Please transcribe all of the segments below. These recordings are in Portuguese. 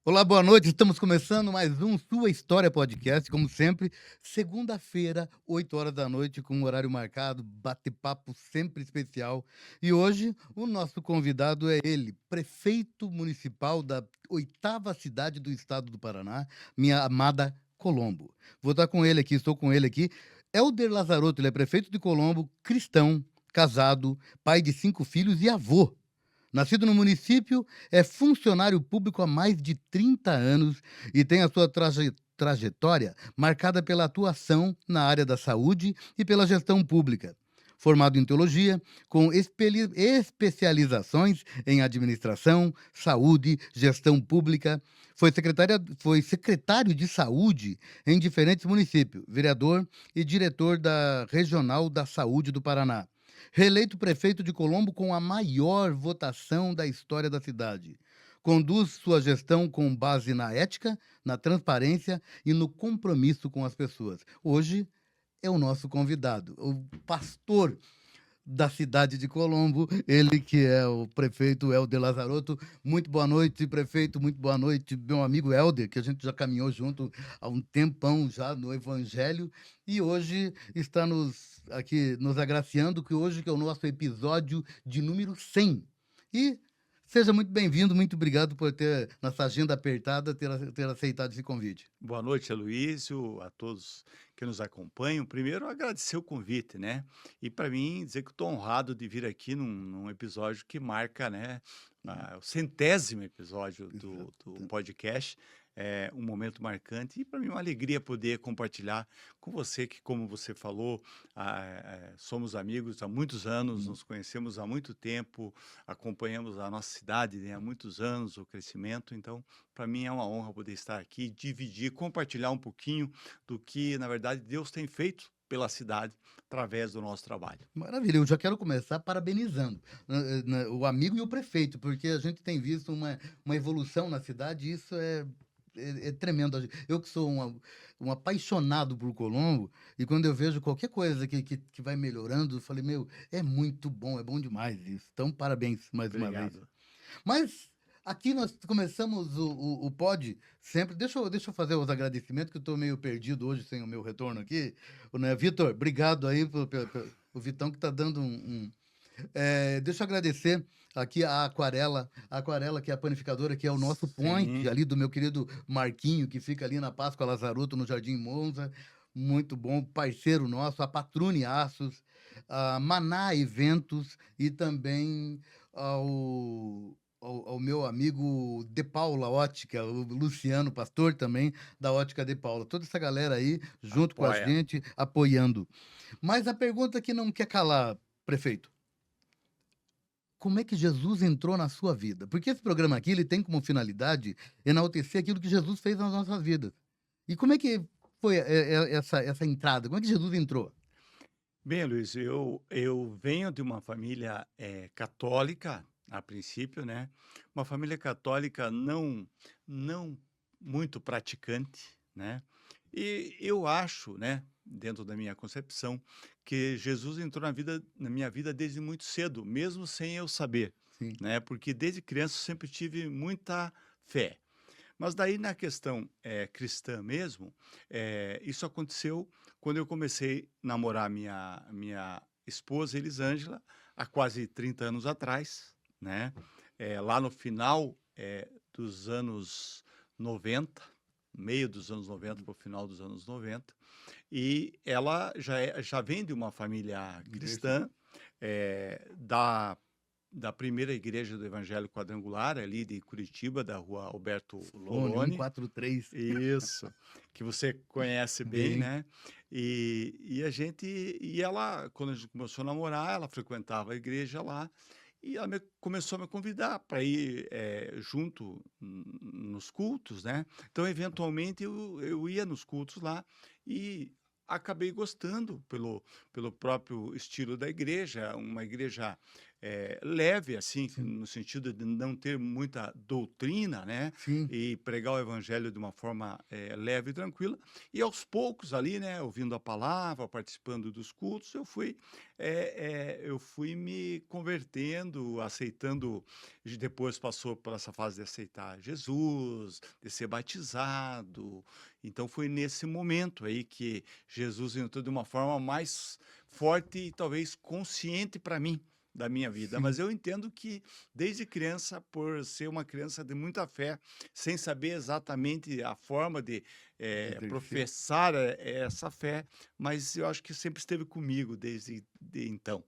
Olá, boa noite. Estamos começando mais um Sua História Podcast, como sempre, segunda-feira, 8 horas da noite, com um horário marcado, bate-papo sempre especial. E hoje o nosso convidado é ele, prefeito municipal da oitava cidade do estado do Paraná, minha amada Colombo. Vou estar com ele aqui, estou com ele aqui. Helder Lazarotto, ele é prefeito de Colombo, cristão, casado, pai de 5 filhos e avô. Nascido no município, é funcionário público há mais de 30 anos e tem a sua trajetória marcada pela atuação na área da saúde e pela gestão pública. Formado em teologia, com especializações em administração, saúde, gestão pública, foi secretário de saúde em diferentes municípios, vereador e diretor da Regional da Saúde do Paraná. Reeleito prefeito de Colombo com a maior votação da história da cidade. Conduz sua gestão com base na ética, na transparência e no compromisso com as pessoas. Hoje é o nosso convidado, o pastor da cidade de Colombo, ele que é o prefeito Helder Lazarotto. Muito boa noite, prefeito, muito boa noite, meu amigo Helder, que a gente já caminhou junto há um tempão já no Evangelho, e hoje está aqui nos agraciando, que hoje que é o nosso episódio de número 100. E seja muito bem-vindo, muito obrigado por ter, nessa agenda apertada, ter aceitado esse convite. Boa noite, Aloísio, a todos que nos acompanham. Primeiro, agradecer o convite, né? E para mim, dizer que estou honrado de vir aqui num episódio que marca, né, o 100º episódio do Exato. podcast. É um momento marcante e para mim é uma alegria poder compartilhar com você que, como você falou, somos amigos há muitos anos, nos conhecemos há muito tempo, acompanhamos a nossa cidade, né, há muitos anos, o crescimento. Então, para mim é uma honra poder estar aqui, dividir, compartilhar um pouquinho do que, na verdade, Deus tem feito pela cidade através do nosso trabalho. Maravilha, eu já quero começar parabenizando o amigo e o prefeito, porque a gente tem visto uma evolução na cidade e isso é tremendo. Eu que sou um apaixonado por Colombo, e quando eu vejo qualquer coisa que vai melhorando, eu falei, meu, é bom demais isso. Então, parabéns mais uma vez. Obrigado. Mas aqui nós começamos o pod sempre. Deixa eu fazer os agradecimentos, que eu estou meio perdido hoje sem o meu retorno aqui. Né? Vitor, obrigado aí o Vitão que está dando deixa eu agradecer aqui a Aquarela, que é a panificadora, que é o nosso point Sim, ali do meu querido Marquinho, que fica ali na Páscoa Lazaroto, no Jardim Monza. Muito bom, parceiro nosso, a Patrune Aços, a Maná Eventos e também ao meu amigo De Paula Ótica, o Luciano Pastor também, da Ótica De Paula. Toda essa galera aí junto com a apoia. gente, apoiando. Mas a pergunta que não quer calar, prefeito, como é que Jesus entrou na sua vida? Porque esse programa aqui, ele tem como finalidade enaltecer aquilo que Jesus fez nas nossas vidas. E como é que foi essa entrada? Como é que Jesus entrou? Bem, Luiz, eu venho de uma família católica, a princípio, né? Uma família católica não muito praticante, né? E eu acho, né, dentro da minha concepção, que Jesus entrou na minha vida desde muito cedo, mesmo sem eu saber, Sim. né? Porque desde criança eu sempre tive muita fé. Mas daí na questão, cristã mesmo, isso aconteceu quando eu comecei a namorar minha esposa Elisângela, há quase 30 anos atrás, né, lá no final, dos anos 90, meio dos anos 90 para o final dos anos 90, e ela já vem de uma família Diverso. cristã, da primeira igreja do Evangelho Quadrangular, ali de Curitiba, da rua Alberto Fone Lorone. 143. Isso, que você conhece bem, Bem. né? E ela, quando a gente começou a namorar, ela frequentava a igreja lá e ela começou a me convidar para ir junto nos cultos, né? Então, eventualmente, eu ia nos cultos lá e acabei gostando pelo próprio estilo da igreja, uma igreja leve, assim, Sim, no sentido de não ter muita doutrina, né, sim, e pregar o evangelho de uma forma, leve e tranquila. E aos poucos ali, né, ouvindo a palavra, participando dos cultos, eu fui me convertendo, aceitando. Depois passou por essa fase de aceitar Jesus, de ser batizado. Então foi nesse momento aí que Jesus entrou de uma forma mais forte e talvez consciente para mim da minha vida. Mas sim. eu entendo que desde criança, por ser uma criança de muita fé, sem saber exatamente a forma de Exercer. professar essa fé, mas eu acho que sempre esteve comigo desde então.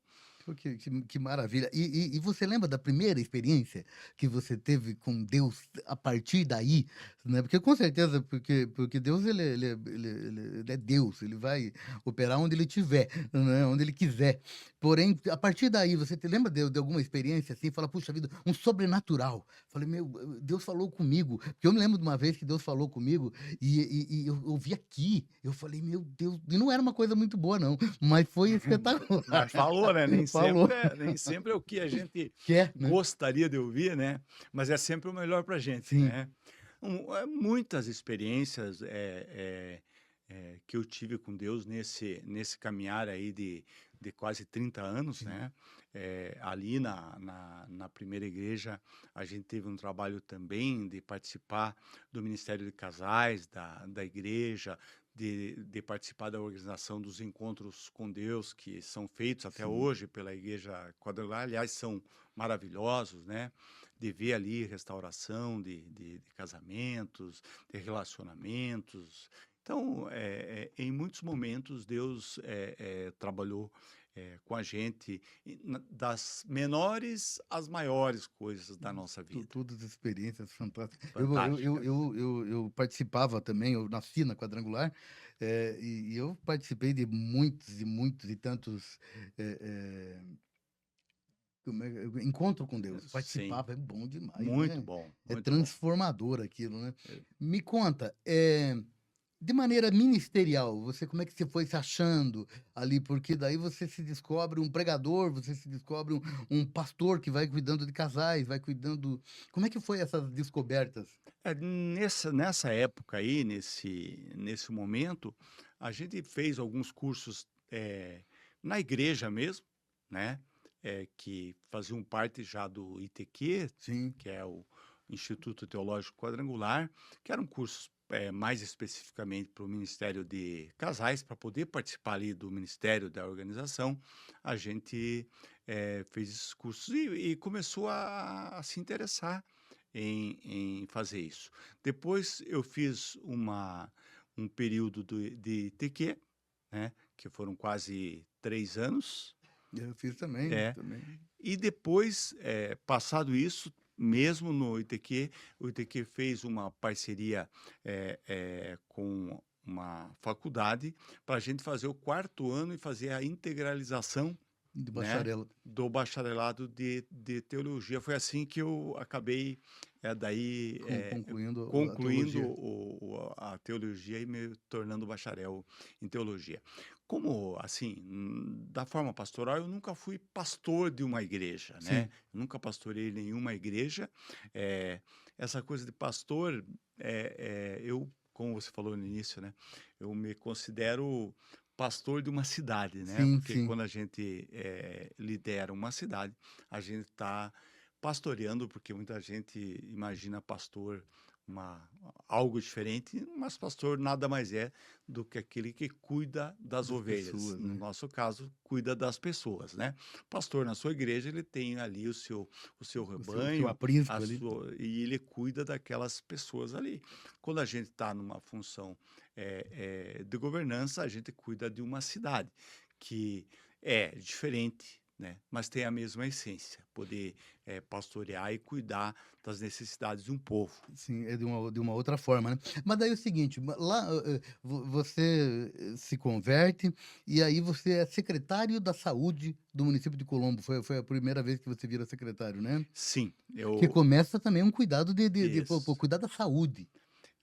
Pô, que maravilha. E você lembra da primeira experiência que você teve com Deus a partir daí, né, porque com certeza, porque Deus ele é Deus, ele vai operar onde ele tiver, né, onde ele quiser. Porém, a partir daí, você te lembra de alguma experiência, assim, fala: "Puxa vida, um sobrenatural". Falei: "Meu, Deus falou comigo", porque eu me lembro de uma vez que Deus falou comigo e eu ouvi aqui, eu falei: "Meu Deus", e não era uma coisa muito boa não, mas foi espetacular. Mas falou, né? Falou. Nem sempre é o que a gente Quer, né? gostaria de ouvir, né? Mas é sempre o melhor para a gente, Sim, né? Muitas experiências que eu tive com Deus nesse caminhar aí de quase 30 anos, sim, né? Ali na primeira igreja, a gente teve um trabalho também de participar do Ministério de Casais da igreja, de participar da organização dos encontros com Deus, que são feitos até sim. hoje pela Igreja Quadrangular, aliás, são maravilhosos, né? De ver ali restauração de casamentos, de relacionamentos. Então, em muitos momentos, Deus trabalhou com a gente, das menores às maiores coisas da nossa vida. Todas as experiências fantásticas. Fantásticas. Eu participava também, eu nasci na Quadrangular, e eu participei de muitos e muitos e tantos, eh como encontro com Deus. Sim, Participava, é bom demais, muito né. bom, É muito bom. transformador aquilo, né. Eh, Me conta, de maneira ministerial, você como é que você foi se achando ali? Porque daí você se descobre um pregador, você se descobre um pastor que vai cuidando de casais, vai cuidando como é que foi essas descobertas? nessa época aí, nesse momento, a gente fez alguns cursos, na igreja mesmo, né, que faziam parte já do ITQ, Sim, que é o Instituto Teológico Quadrangular, que eram cursos, mais especificamente para o Ministério de Casais, para poder participar ali do ministério da organização, a gente, fez esses cursos e começou a se interessar em fazer isso. Depois eu fiz um período de ITQ, né, que foram quase 3 anos. eu fiz também, É. também. E depois, passado isso, mesmo no ITQ, o ITQ fez uma parceria, com uma faculdade para a gente fazer o quarto ano e fazer a integralização, De né, bacharel, do bacharelado de teologia. Foi assim que eu acabei, daí, concluindo a concluindo teologia. a teologia e me tornando bacharel em teologia. Como, assim, da forma pastoral, eu nunca fui pastor de uma igreja, né? Sim, Eu nunca pastorei nenhuma igreja. Eh, Essa coisa de pastor, eu, como você falou no início, né? Eu me considero pastor de uma cidade, né? sim, Porque sim. quando a gente lidera uma cidade, a gente está pastoreando, porque muita gente imagina pastor uma, algo diferente, mas pastor nada mais é do que aquele que cuida das Das ovelhas. pessoas, No né. nosso caso, cuida das pessoas, né? Pastor na sua igreja, ele tem ali o seu O seu rebanho, aprisco ali. e ele cuida daquelas pessoas ali. Quando a gente está numa função de governança, a gente cuida de uma cidade, que é diferente, né? Mas tem a mesma essência, poder pastorear e cuidar das necessidades de um povo. Sim, é de uma outra forma, né. Mas daí é o seguinte, lá, você se converte, e aí você é secretário da saúde do município de Colombo, foi a primeira vez que você vira secretário, né. Sim, Que começa também um cuidado de pô, isso. cuidar da saúde.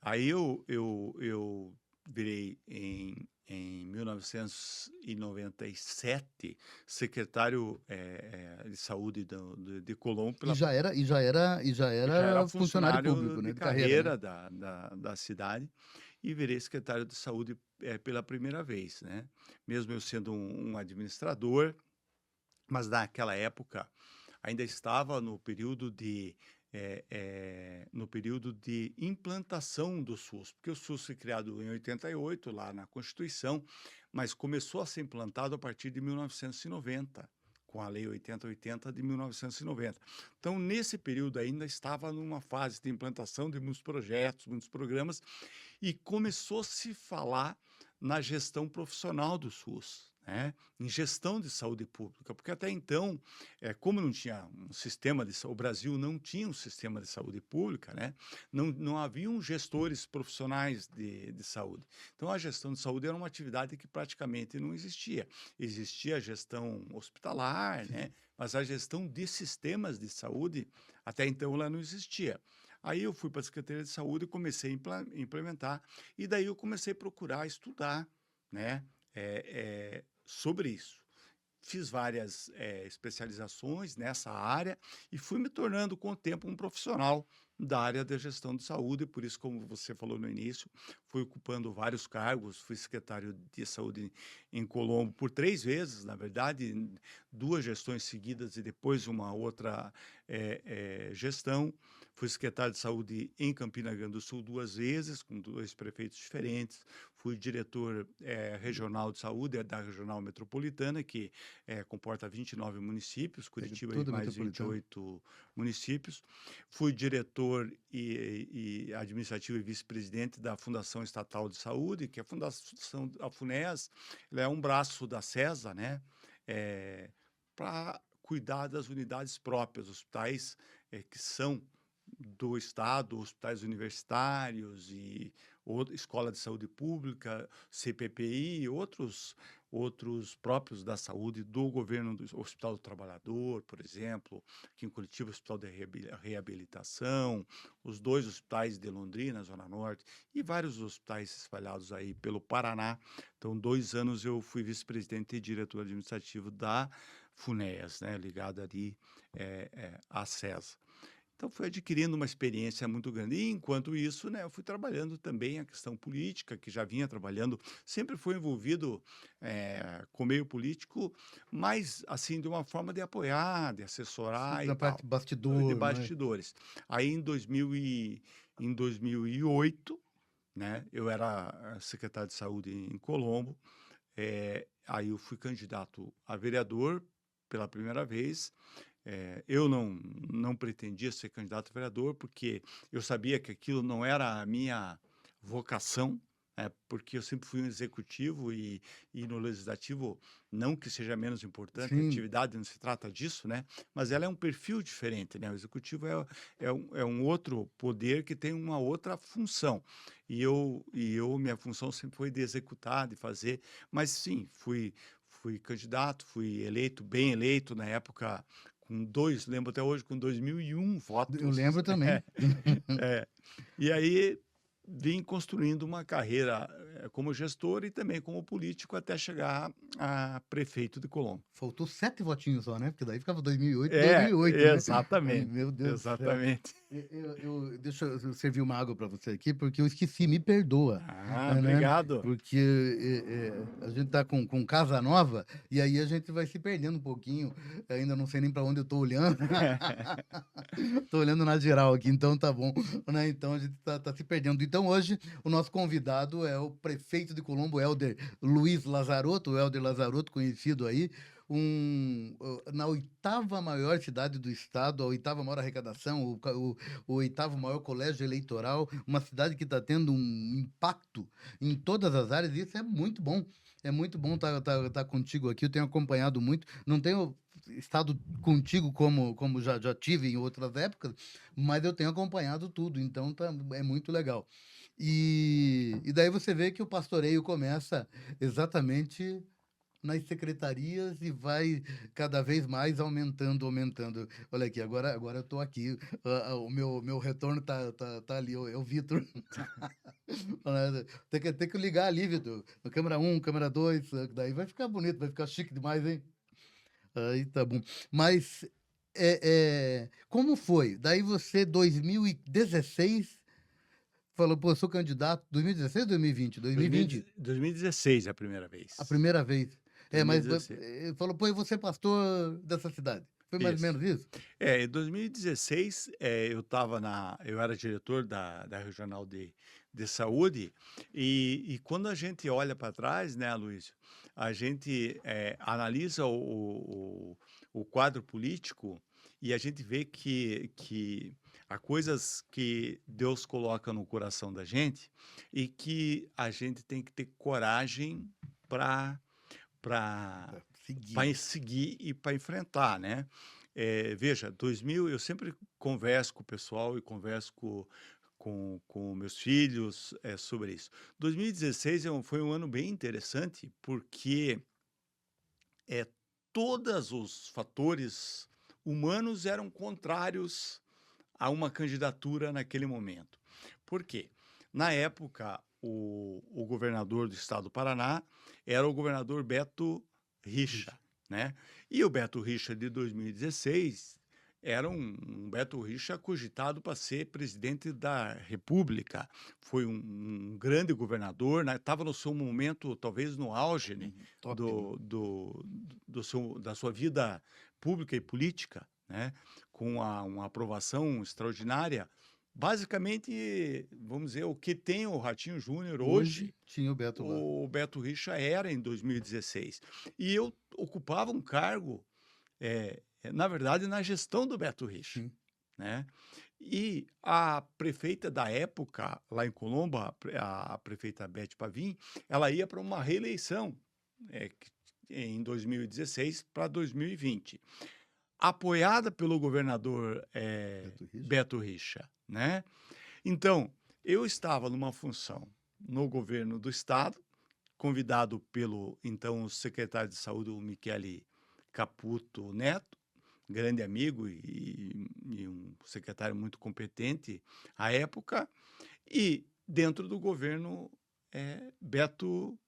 Aí eu virei em 1997, secretário de saúde de Colombo E pela já era e já era e já já era era funcionário funcionário público, né, de de carreira, né? carreira da cidade e virei secretário de saúde pela primeira vez, né? Mesmo eu sendo um administrador, mas naquela época ainda estava no período de implantação do SUS, porque o SUS foi criado em 88, lá na Constituição, mas começou a ser implantado a partir de 1990, com a Lei 8080 de 1990. Então, nesse período ainda estava numa fase de implantação de muitos projetos, muitos programas, e começou a se falar na gestão profissional do SUS, né? Em gestão de saúde pública, porque até então, como não tinha um sistema de saúde, o Brasil não tinha um sistema de saúde pública, né? Não haviam gestores profissionais de saúde. Então, a gestão de saúde era uma atividade que praticamente não existia. Existia a gestão hospitalar, né? Mas a gestão de sistemas de saúde, até então, ela não existia. Aí eu fui para a Secretaria de Saúde e comecei a implementar, e daí eu comecei a procurar estudar, né, sobre isso. Fiz várias especializações nessa área e fui me tornando com o tempo um profissional da área da gestão de saúde, por isso, como você falou no início, fui ocupando vários cargos, fui secretário de saúde em Colombo por 3 vezes, na verdade, 2 gestões seguidas e depois uma outra gestão. Fui secretário de saúde em Campina Grande do Sul 2 vezes, com 2 prefeitos diferentes. Fui diretor regional de saúde da regional metropolitana, que comporta 29 municípios, Pega Curitiba e tudo mais metropolitano. 28 municípios. Fui diretor e administrativo e vice-presidente da Fundação Estatal de Saúde, que é a Fundação, a FUNES, ela é um braço da CESA, né? Para cuidar das unidades próprias, hospitais que são do Estado, hospitais universitários e escola de saúde pública, CPPI, outros próprios da saúde do governo, do Hospital do Trabalhador, por exemplo, aqui em Curitiba, o Hospital de Reabilitação, os 2 hospitais de Londrina, Zona Norte, e vários hospitais espalhados aí pelo Paraná. Então, 2 anos eu fui vice-presidente e diretor administrativo da FUNES, né, ligada ali à CESA. Então, fui adquirindo uma experiência muito grande. E, enquanto isso, né, eu fui trabalhando também a questão política, que já vinha trabalhando, sempre fui envolvido com o meio político, mas, assim, de uma forma de apoiar, de assessorar e Na parte tal, de bastidor, né? bastidores. Aí, em 2008, né, eu era secretário de saúde em Colombo, aí eu fui candidato a vereador pela primeira vez. Eu não pretendia ser candidato a vereador, porque eu sabia que aquilo não era a minha vocação, porque eu sempre fui um executivo e no legislativo, não que seja menos importante, a Sim, atividade não se trata disso, né? Mas ela é um perfil diferente, né? O executivo é um outro poder que tem uma outra função. Minha função sempre foi de executar, de fazer, mas sim, fui candidato, fui eleito, bem eleito na época, lembro até hoje, com 2001 eu votos. lembro também. É. E aí vim construindo uma carreira como gestor e também como político até chegar a prefeito de Colombo. Faltou 7 votinhos só, né, porque daí ficava 2008, É, 2008, né. Ai, exatamente, meu Deus do céu. exatamente. Deixa eu servir uma água para você aqui, porque eu esqueci, me perdoa, Ah, né, obrigado. porque, a gente tá com casa nova, e aí a gente vai se perdendo um pouquinho, ainda não sei nem para onde eu tô olhando. Tô olhando na geral aqui, então tá bom, né, então a gente tá se perdendo. Então hoje o nosso convidado é o prefeito de Colombo, Helder Luiz Lazarotto, o Helder Lazarotto, conhecido aí, na 8ª maior cidade do estado, a 8ª maior arrecadação, o 8º maior colégio eleitoral, uma cidade que está tendo um impacto em todas as áreas, e isso é muito bom estar contigo aqui, eu tenho acompanhado muito, não tenho estado contigo como já tive em outras épocas, mas eu tenho acompanhado tudo, então é muito legal. E daí você vê que o pastoreio começa exatamente nas secretarias e vai cada vez mais aumentando, aumentando. Olha aqui, agora eu estou aqui, o meu retorno tá ali, é o Vitor. Tem que ligar ali, Vitor. Câmera um, câmera 2, daí vai ficar bonito, vai ficar chique demais, hein? Aí tá bom. Mas como foi? Daí você, 2016, falou, pô, eu sou candidato. 2016 ou 2020? 2020, 2016 é a primeira a vez. primeira vez. Mas 2016. falou, pô, eu vou ser pastor dessa cidade. Foi mais ou Isso. menos isso? Em 2016, eu era diretor da Regional de Saúde, e quando a gente olha para trás, né, Luiz, a gente analisa o quadro político e a gente vê que há coisas que Deus coloca no coração da gente e que a gente tem que ter coragem para Pra para seguir. seguir e para enfrentar, né? Veja, 2000, eu sempre converso com o pessoal e converso com meus filhos sobre isso. 2016 foi um ano bem interessante porque é, todos os fatores humanos eram contrários a uma candidatura naquele momento. Por quê? Na época, o governador do estado do Paraná era o governador Beto Richa, Ixi, né? E o Beto Richa de 2016 era um Beto Richa cogitado para ser presidente da República. Foi um grande governador, né? Estava no seu momento, talvez no auge, né? top, né? Da sua vida pública e política, né? Com uma aprovação extraordinária. Basicamente, vamos dizer, o que tem o Ratinho Júnior Hoje hoje, tinha o Beto lá. o Beto Richa era em 2016. E eu ocupava um cargo, na verdade, na gestão do Beto Richa, Sim. né? E a prefeita da época, lá em Colombo, a prefeita Beth Pavim, ela ia para uma reeleição em 2016 para 2020, apoiada pelo governador Beto Richa. Beto Richa, né? Então, eu estava numa função no governo do estado, convidado pelo então secretário de saúde, o Michele Caputo Neto, grande amigo e um secretário muito competente à época, e dentro do governo Beto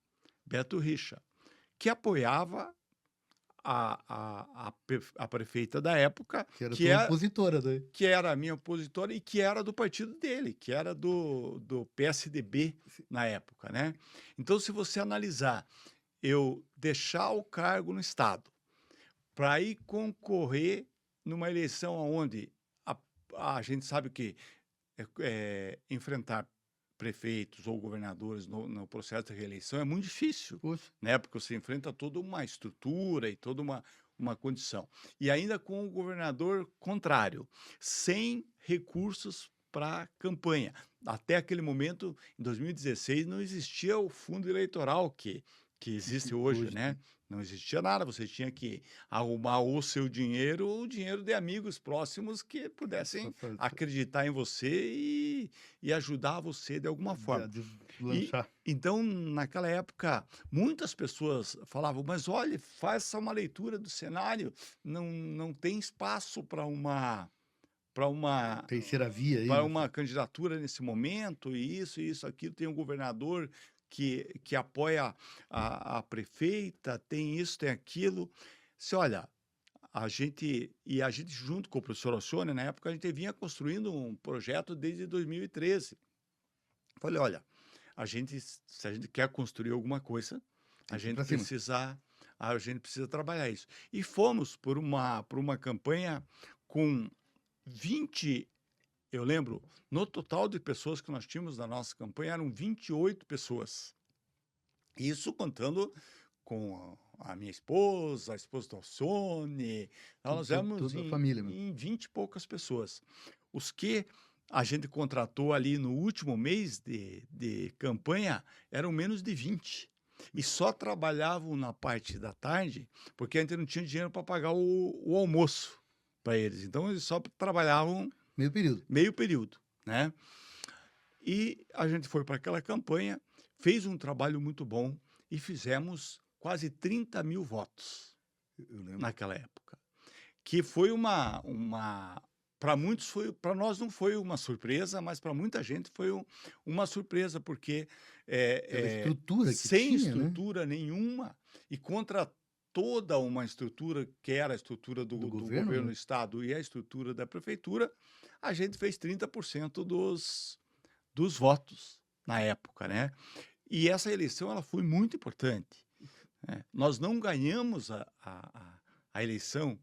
Richa, que apoiava a prefeita da época, Que era tua opositora daí. que era a minha opositora e que era do partido dele, que era do PSDB na época, né? Então, se você analisar, eu deixar o cargo no Estado para ir concorrer numa eleição onde a, a gente sabe que enfrentar prefeitos ou governadores no processo de reeleição é muito difícil, Poxa, né? Porque você enfrenta toda uma estrutura e toda uma condição. E ainda com o governador contrário, sem recursos para campanha. Até aquele momento, em 2016, não existia o fundo eleitoral que existe hoje, hoje né? tem. Não existia nada, você tinha que arrumar o seu dinheiro ou o dinheiro de amigos próximos que Pra pudessem fazer, acreditar em você e ajudar você de alguma forma. E deslanchar. então, naquela época, muitas pessoas falavam: mas olha, faça uma leitura do cenário, não tem espaço para uma Terceira via aí, para né? uma candidatura nesse momento, e isso, aquilo, tem um governador que apoia a prefeita, tem isso, tem aquilo. Se olha, a gente junto com o professor Alcione, na época, a gente vinha construindo um projeto desde 2013. Falei, olha, se a gente quer construir alguma coisa, Tem que ir pra cima. a gente precisa trabalhar isso. E fomos por uma campanha com 20, eu lembro, no total de pessoas que nós tínhamos na nossa campanha, eram 28 pessoas. Isso contando com a minha esposa, a esposa do Alcione, nós éramos Toda a família, meu. em 20 e poucas pessoas. Os que a gente contratou ali no último mês de campanha eram menos de 20. E só trabalhavam na parte da tarde, porque a gente não tinha dinheiro para pagar o almoço para eles. Então, eles só trabalhavam Meio período. meio período, né? E a gente foi para aquela campanha, fez um trabalho muito bom e fizemos quase 30.000 votos Eu lembro. naquela época, que foi para muitos foi, para nós não foi uma surpresa, mas para muita gente foi uma surpresa, porque Pela estrutura que sem tinha, né, estrutura nenhuma e contra toda uma estrutura que era a estrutura do do governo, governo do né. estado e a estrutura da prefeitura, a gente fez 30% dos votos na época, né. E essa eleição ela foi muito importante, né. Nós não ganhamos a eleição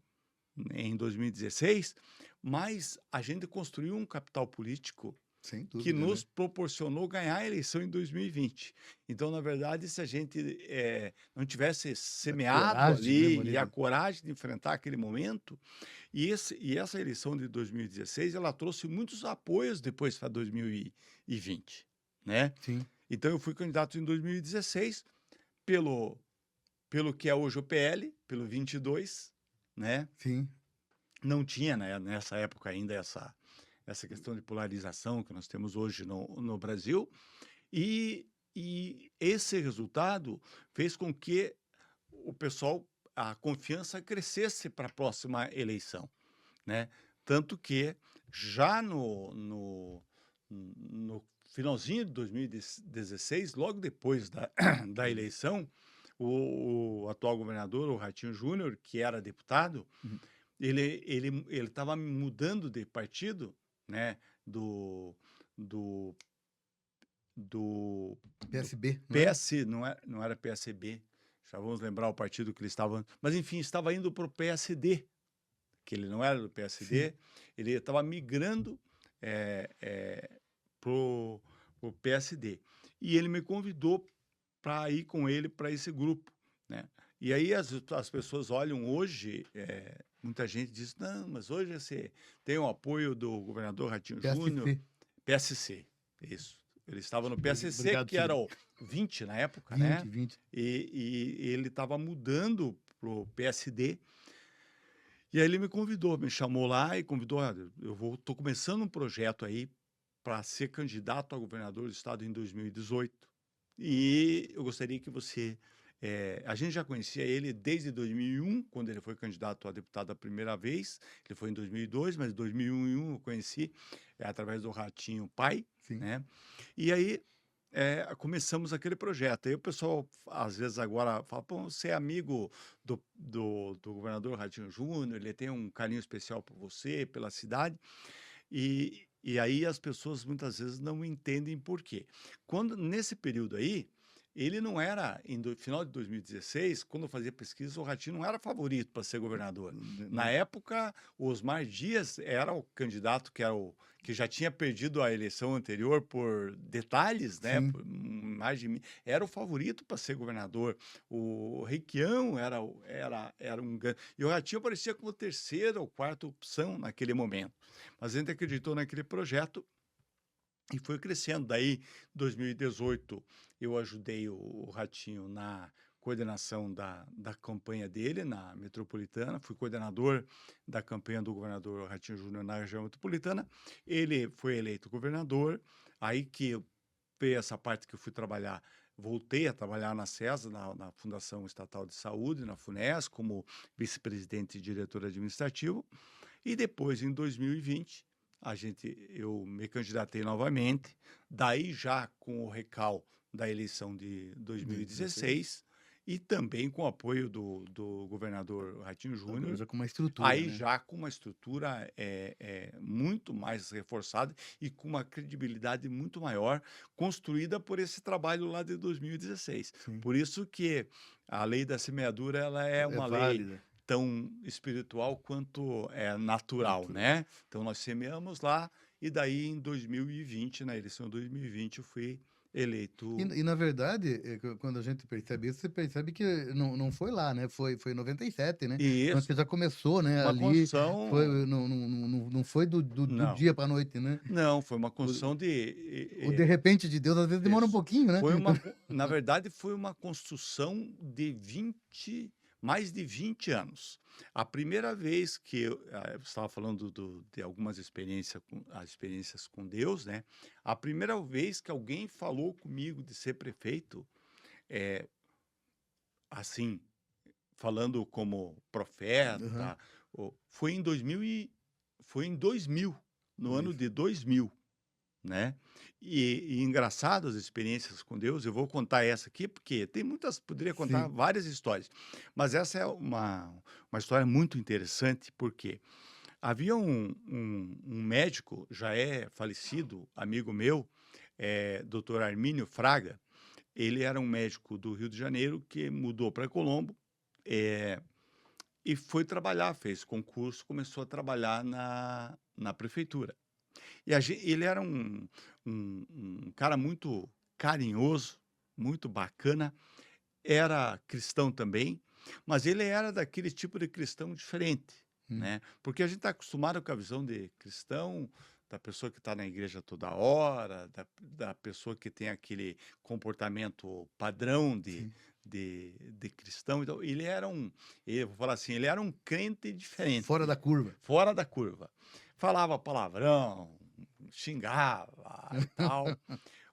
em 2016, mas a gente construiu um capital político Sem que dúvida, nos né. proporcionou ganhar a eleição em 2020. Então, na verdade, se a gente não tivesse A semeado coragem, né, ali e a Moreira. coragem de enfrentar aquele momento, e essa eleição de 2016, ela trouxe muitos apoios depois para 2020, né? Sim, Então, eu fui candidato em 2016 pelo, pelo que é hoje o PL, pelo 22, né? sim. Não tinha, né, nessa época ainda essa questão de polarização que nós temos hoje no Brasil, e esse resultado fez com que o pessoal a confiança crescesse para a próxima eleição, né. Tanto que já no finalzinho de 2016, logo depois da da eleição, o atual governador, o Ratinho Júnior, que era deputado, Uhum. ele estava mudando de partido, né, do do do do PSB, não era? PS, não era PSB, já vamos lembrar o partido que ele estava, mas enfim, estava indo para o PSD, que ele não era do Sim. PSD, ele estava migrando, para o PSD. E ele me convidou para ir com ele para esse grupo, né. E aí as pessoas olham hoje, muita gente diz: "Não, mas hoje você tem o apoio do governador Ratinho Júnior", PSC. PSC, isso. Ele estava no PSC, Obrigado, que era Felipe. o 20 na época, 20, né, 20. e ele estava mudando para o PSD, e aí ele me convidou, me chamou lá e convidou: "Olha, tô começando um projeto aí para ser candidato a governador do estado em 2018, e eu gostaria que você" a gente já conhecia ele desde 2001, quando ele foi candidato a deputado a primeira vez, ele foi em 2002, mas 2001 eu conheci, através do Ratinho pai, Sim. né. E aí, começamos aquele projeto. Aí o pessoal, às vezes, agora fala: "Pô, você é amigo do governador Ratinho Júnior, ele tem um carinho especial por você, pela cidade". E aí as pessoas muitas vezes não entendem por quê. Quando nesse período aí, ele não era final de 2016, quando eu fazia pesquisa, o Ratinho não era favorito para ser governador. Na Não. época, o Osmar Dias era o candidato que já tinha perdido a eleição anterior por detalhes, né, Sim. por mais de era o favorito para ser governador. O Requião era e o Ratinho aparecia como terceira ou quarta opção naquele momento. Mas a gente acreditou naquele projeto e foi crescendo. Daí, 2018, eu ajudei o Ratinho na coordenação da campanha dele na metropolitana, fui coordenador da campanha do governador Ratinho Júnior na região metropolitana. Ele foi eleito governador, aí que eu essa parte que eu fui trabalhar, voltei a trabalhar na SESA, na Fundação Estatal de Saúde, na FUNES, como vice-presidente e diretor administrativo. E depois, em 2020, eu me candidatei novamente, daí já com o recal da eleição de De 16. 2016 e também com o apoio do governador Ratinho Agora Júnior, já com uma estrutura, aí né. já com uma estrutura muito mais reforçada e com uma credibilidade muito maior, construída por esse trabalho lá de 2016. Sim. Por isso que a lei da semeadura ela é É uma lei válida, tão espiritual quanto é natural, natural. né. Então nós semeamos lá, e daí em 2020, na eleição de 2020, eu fui E eleito. na verdade, quando a gente percebe isso, você percebe que não foi lá, né, foi em 97, né, quando Isso, você já começou, né, uma ali, foi construção. não foi do Não, dia para a noite, né. não, foi uma O construção o de repente de Deus, às vezes, demora um isso. pouquinho, né. Na verdade, foi uma construção de 20, mais de 20 anos. A primeira vez que você estava falando de algumas experiências com Deus, né, a primeira vez que alguém falou comigo de ser prefeito, eh, assim, falando como Aham. profeta, foi em 2000, no Olha ano isso. de 2000, né? E engraçado as experiências com Deus, eu vou contar essa aqui, porque tem muitas, poderia contar Sim. várias histórias, mas essa é uma história muito interessante, porque havia um médico, já é falecido, amigo meu, Dr. Armínio Fraga. Ele era um médico do Rio de Janeiro que mudou para Colombo, eh, e foi trabalhar, fez concurso, começou a trabalhar na prefeitura. E ele era um cara muito carinhoso, muito bacana, era cristão também, mas ele era daquele tipo de cristão diferente, Hum. né, porque a gente está acostumado com a visão de cristão, da pessoa que está na igreja toda hora, da pessoa que tem aquele comportamento padrão de Sim. de cristão. Então eu vou falar assim, ele era um crente Fora diferente, da curva. fora da curva. Falava palavrão, xingava e tal,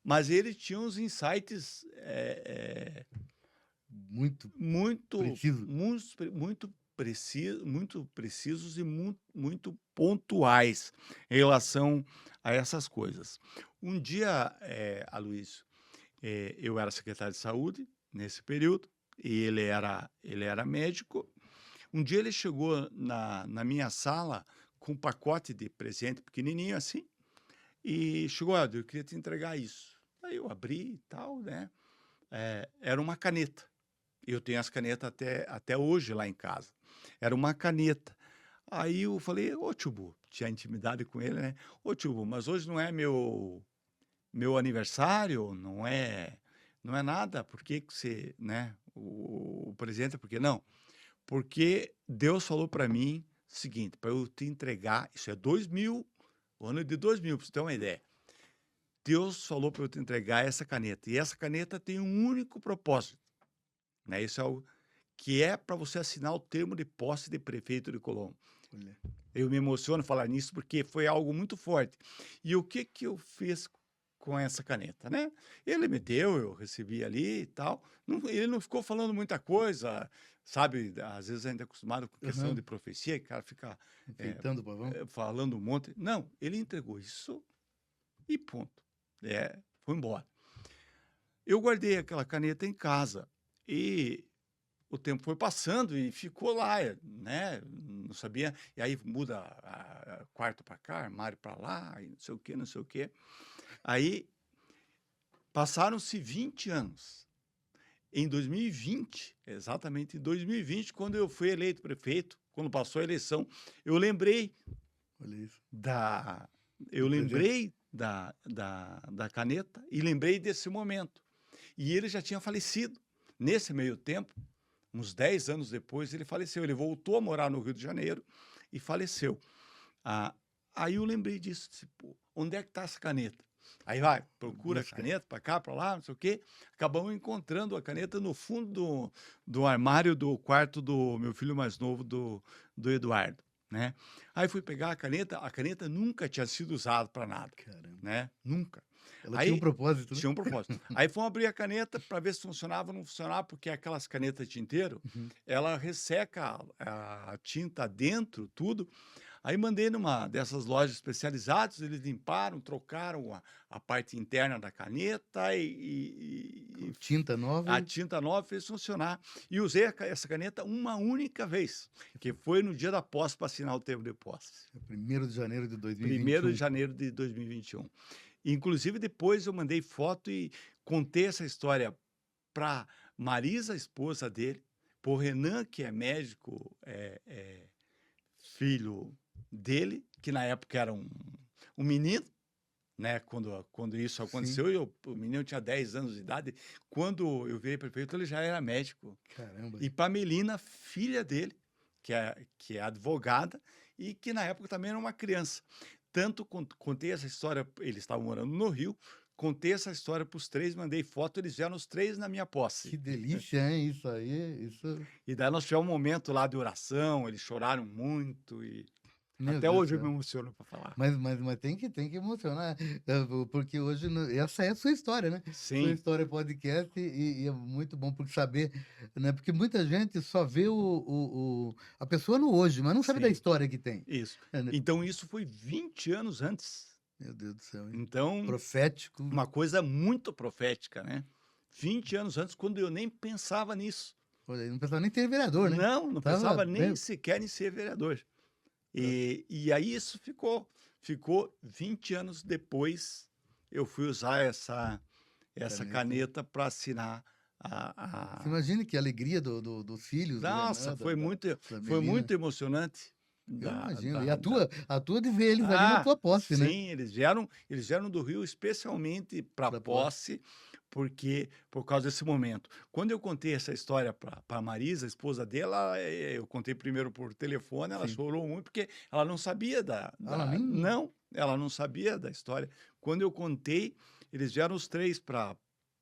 mas ele tinha uns insights, Muito muito, preciso. muito precisos e muito pontuais em relação a essas coisas. Um dia, Aloysio, eu era secretário de saúde nesse período, e ele era médico. Um dia ele chegou na minha sala com um pacote de presente pequenininho assim, e chegou: "Olha, eu queria te entregar isso". Aí eu abri e tal, né, era uma caneta. Eu tenho as canetas até hoje lá em casa. Era uma caneta. Aí eu falei: "Ô tio Bu", tinha intimidade com ele, né, "Ô tio Bu, mas hoje não é meu aniversário, não é nada, por que que você, né, o presente, por quê?". "Não, porque Deus falou para mim o seguinte, para eu te entregar", isso é 2000, o ano de 2000, para você ter uma ideia. "Deus falou para eu te entregar essa caneta, e essa caneta tem um único propósito, né, isso é o que é para você assinar o termo de posse de prefeito de Colombo". Olha. Eu me emociono falar nisso, porque foi algo muito forte. E o que que eu fiz com essa caneta, né? Ele me deu, eu recebi ali e tal. Ele não ficou falando muita coisa, sabe? Às vezes a gente é acostumado com questão de Aham. profecia, que o cara fica Enfeitando o pavão. falando um monte. Não, ele entregou isso e ponto. Foi embora. Eu guardei aquela caneta em casa e o tempo foi passando e ficou lá, né, não sabia, e aí muda quarto para cá, armário para lá, e não sei o quê, não sei o quê. Aí passaram-se 20 anos. Em 2020, exatamente em 2020, quando eu fui eleito prefeito, quando passou a eleição, eu lembrei Olha isso. da eu Do presente. lembrei da caneta e lembrei desse momento. E ele já tinha falecido. Nesse meio tempo, uns 10 anos depois, ele faleceu. Ele voltou a morar no Rio de Janeiro e faleceu. Ah, aí eu lembrei disso, disse: "Pô, onde é que está essa caneta?". Aí vai, procura a Busca. caneta para cá, para lá, não sei o quê. Acabamos encontrando a caneta no fundo do armário do quarto do meu filho mais novo, do Eduardo, né. Aí fui pegar a caneta nunca tinha sido usada para nada, Caramba. né, nunca. Ela tinha um Aí propósito, né? tinha um propósito. Aí fomos abrir a caneta para ver se funcionava, não funcionava, porque aquelas canetas tinteiro, Uhum. ela resseca a tinta dentro, tudo. Aí mandei numa dessas lojas especializadas, eles limparam, trocaram a parte interna da caneta e Tinta nova a e tinta nova fez funcionar. E usei essa caneta uma única vez, que foi no dia da posse para assinar o termo de posse. 1º de janeiro de dois mil e vinte e 1º de um. janeiro de 2021. Inclusive, depois eu mandei foto e contei essa história para Marisa, a esposa dele, para o Renan, que é médico, filho dele, que na época era um menino, né, quando isso Sim. aconteceu, o menino tinha 10 anos de idade. Quando eu virei prefeito, ele já era médico. Caramba. E para Melina, filha dele, que é advogada e que na época também era uma criança. Tanto contei essa história, eles estavam morando no Rio, contei essa história para os 3, mandei foto, eles vieram os 3 na minha Que posse. delícia, hein, isso aí, isso E daí nós tivemos um momento lá de oração, eles choraram muito Meu Até Deus do hoje eu me céu. emociono para falar. Mas tem que emocionar, porque hoje essa é a sua história, né? Sua Sim, história é podcast e é muito bom por saber, né? Porque muita gente só vê a pessoa no hoje, mas não sabe da sim, história que tem. isso. É, né? Então isso foi 20 anos antes. Meu Deus do céu, hein? Então, Profético. uma coisa muito profética, né. 20 anos antes, quando eu nem pensava nisso. Olha aí, não pensava nem ter vereador, né? Não Tava pensava nem bem. sequer em ser vereador. E aí isso ficou 20 anos depois, eu fui usar essa Caneta. caneta para assinar Você a imagina que alegria dos filhos, do nossa, Renan, da foi menina. muito emocionante Eu da imagino. E da da a tua de ver eles ali na Ah, tua posse, né? sim, eles vieram do Rio especialmente para Pra posse. posse, porque por causa desse momento. Quando eu contei essa história para Marisa, a esposa dela, eu contei primeiro por telefone, ela Sim. chorou muito, porque ela não sabia Ela da nem. não, ela não sabia da história. Quando eu contei, eles vieram os 3 para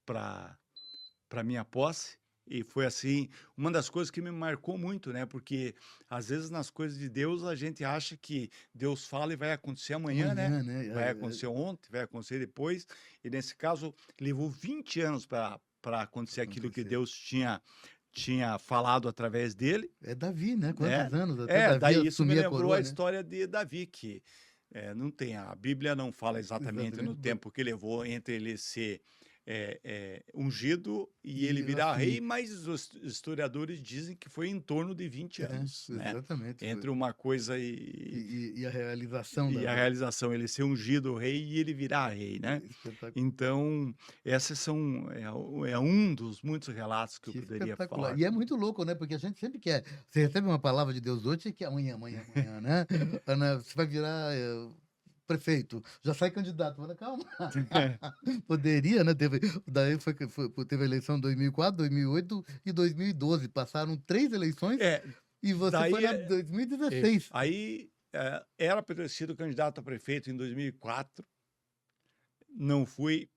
para minha posse, e foi assim, uma das coisas que me marcou muito, né, porque às vezes nas coisas de Deus a gente acha que Deus fala e vai acontecer amanhã, né, Amanhã, né? vai acontecer ontem, vai acontecer depois, e nesse caso levou 20 anos para acontecer aquilo que Acontecer. Deus tinha falado através dele, É Davi, né? né. Quantos anos até Davi Daí isso me assumir a lembrou a coroa, né? história de Davi, que, não tem a Bíblia não fala exatamente no Exatamente. tempo que levou entre ele ser, ungido e ele E virar rei, assumir. mas os historiadores dizem que foi em torno de 20 É, anos, né, exatamente. entre uma coisa E a realização e a realização, ele ser ungido rei e ele virar rei, né. espetacular. Então, esses são é um dos muitos relatos que eu Que poderia espetacular. falar. E é muito louco, né? Porque a gente sempre quer. Você recebe uma palavra de Deus hoje, você quer amanhã, amanhã, amanhã, né? Ana, você vai virar prefeito, já sai candidato. Fala, calma. Poderia, né? Daí teve a eleição em 2004, 2008 e 2012. Passaram 3 eleições É, e você foi daí na 2016. Aí, era para ter sido candidato a prefeito em 2004, não fui.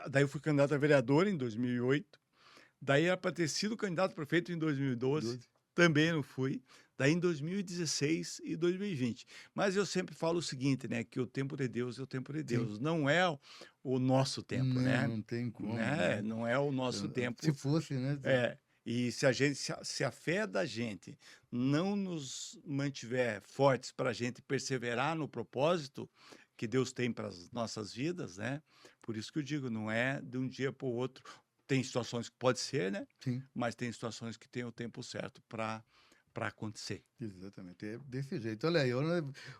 Daí eu fui candidato a vereador em 2008, daí era para ter sido candidato a prefeito em 2012, 12. também não fui. Daí em 2016 e 2020. Mas eu sempre falo o seguinte, né, que o tempo de Deus é o tempo de Sim. Deus, não é o nosso tempo, Não, né, não tem como, né, né? não é o nosso Se tempo. fosse, né? É, e se a fé da gente não nos mantiver fortes para a gente perseverar no propósito que Deus tem para as nossas vidas, né? Por isso que eu digo, não é de um dia para o outro. Tem situações que pode ser, né? Sim. Mas tem situações que tem o tempo certo para acontecer. Exatamente, é desse jeito. Olha aí,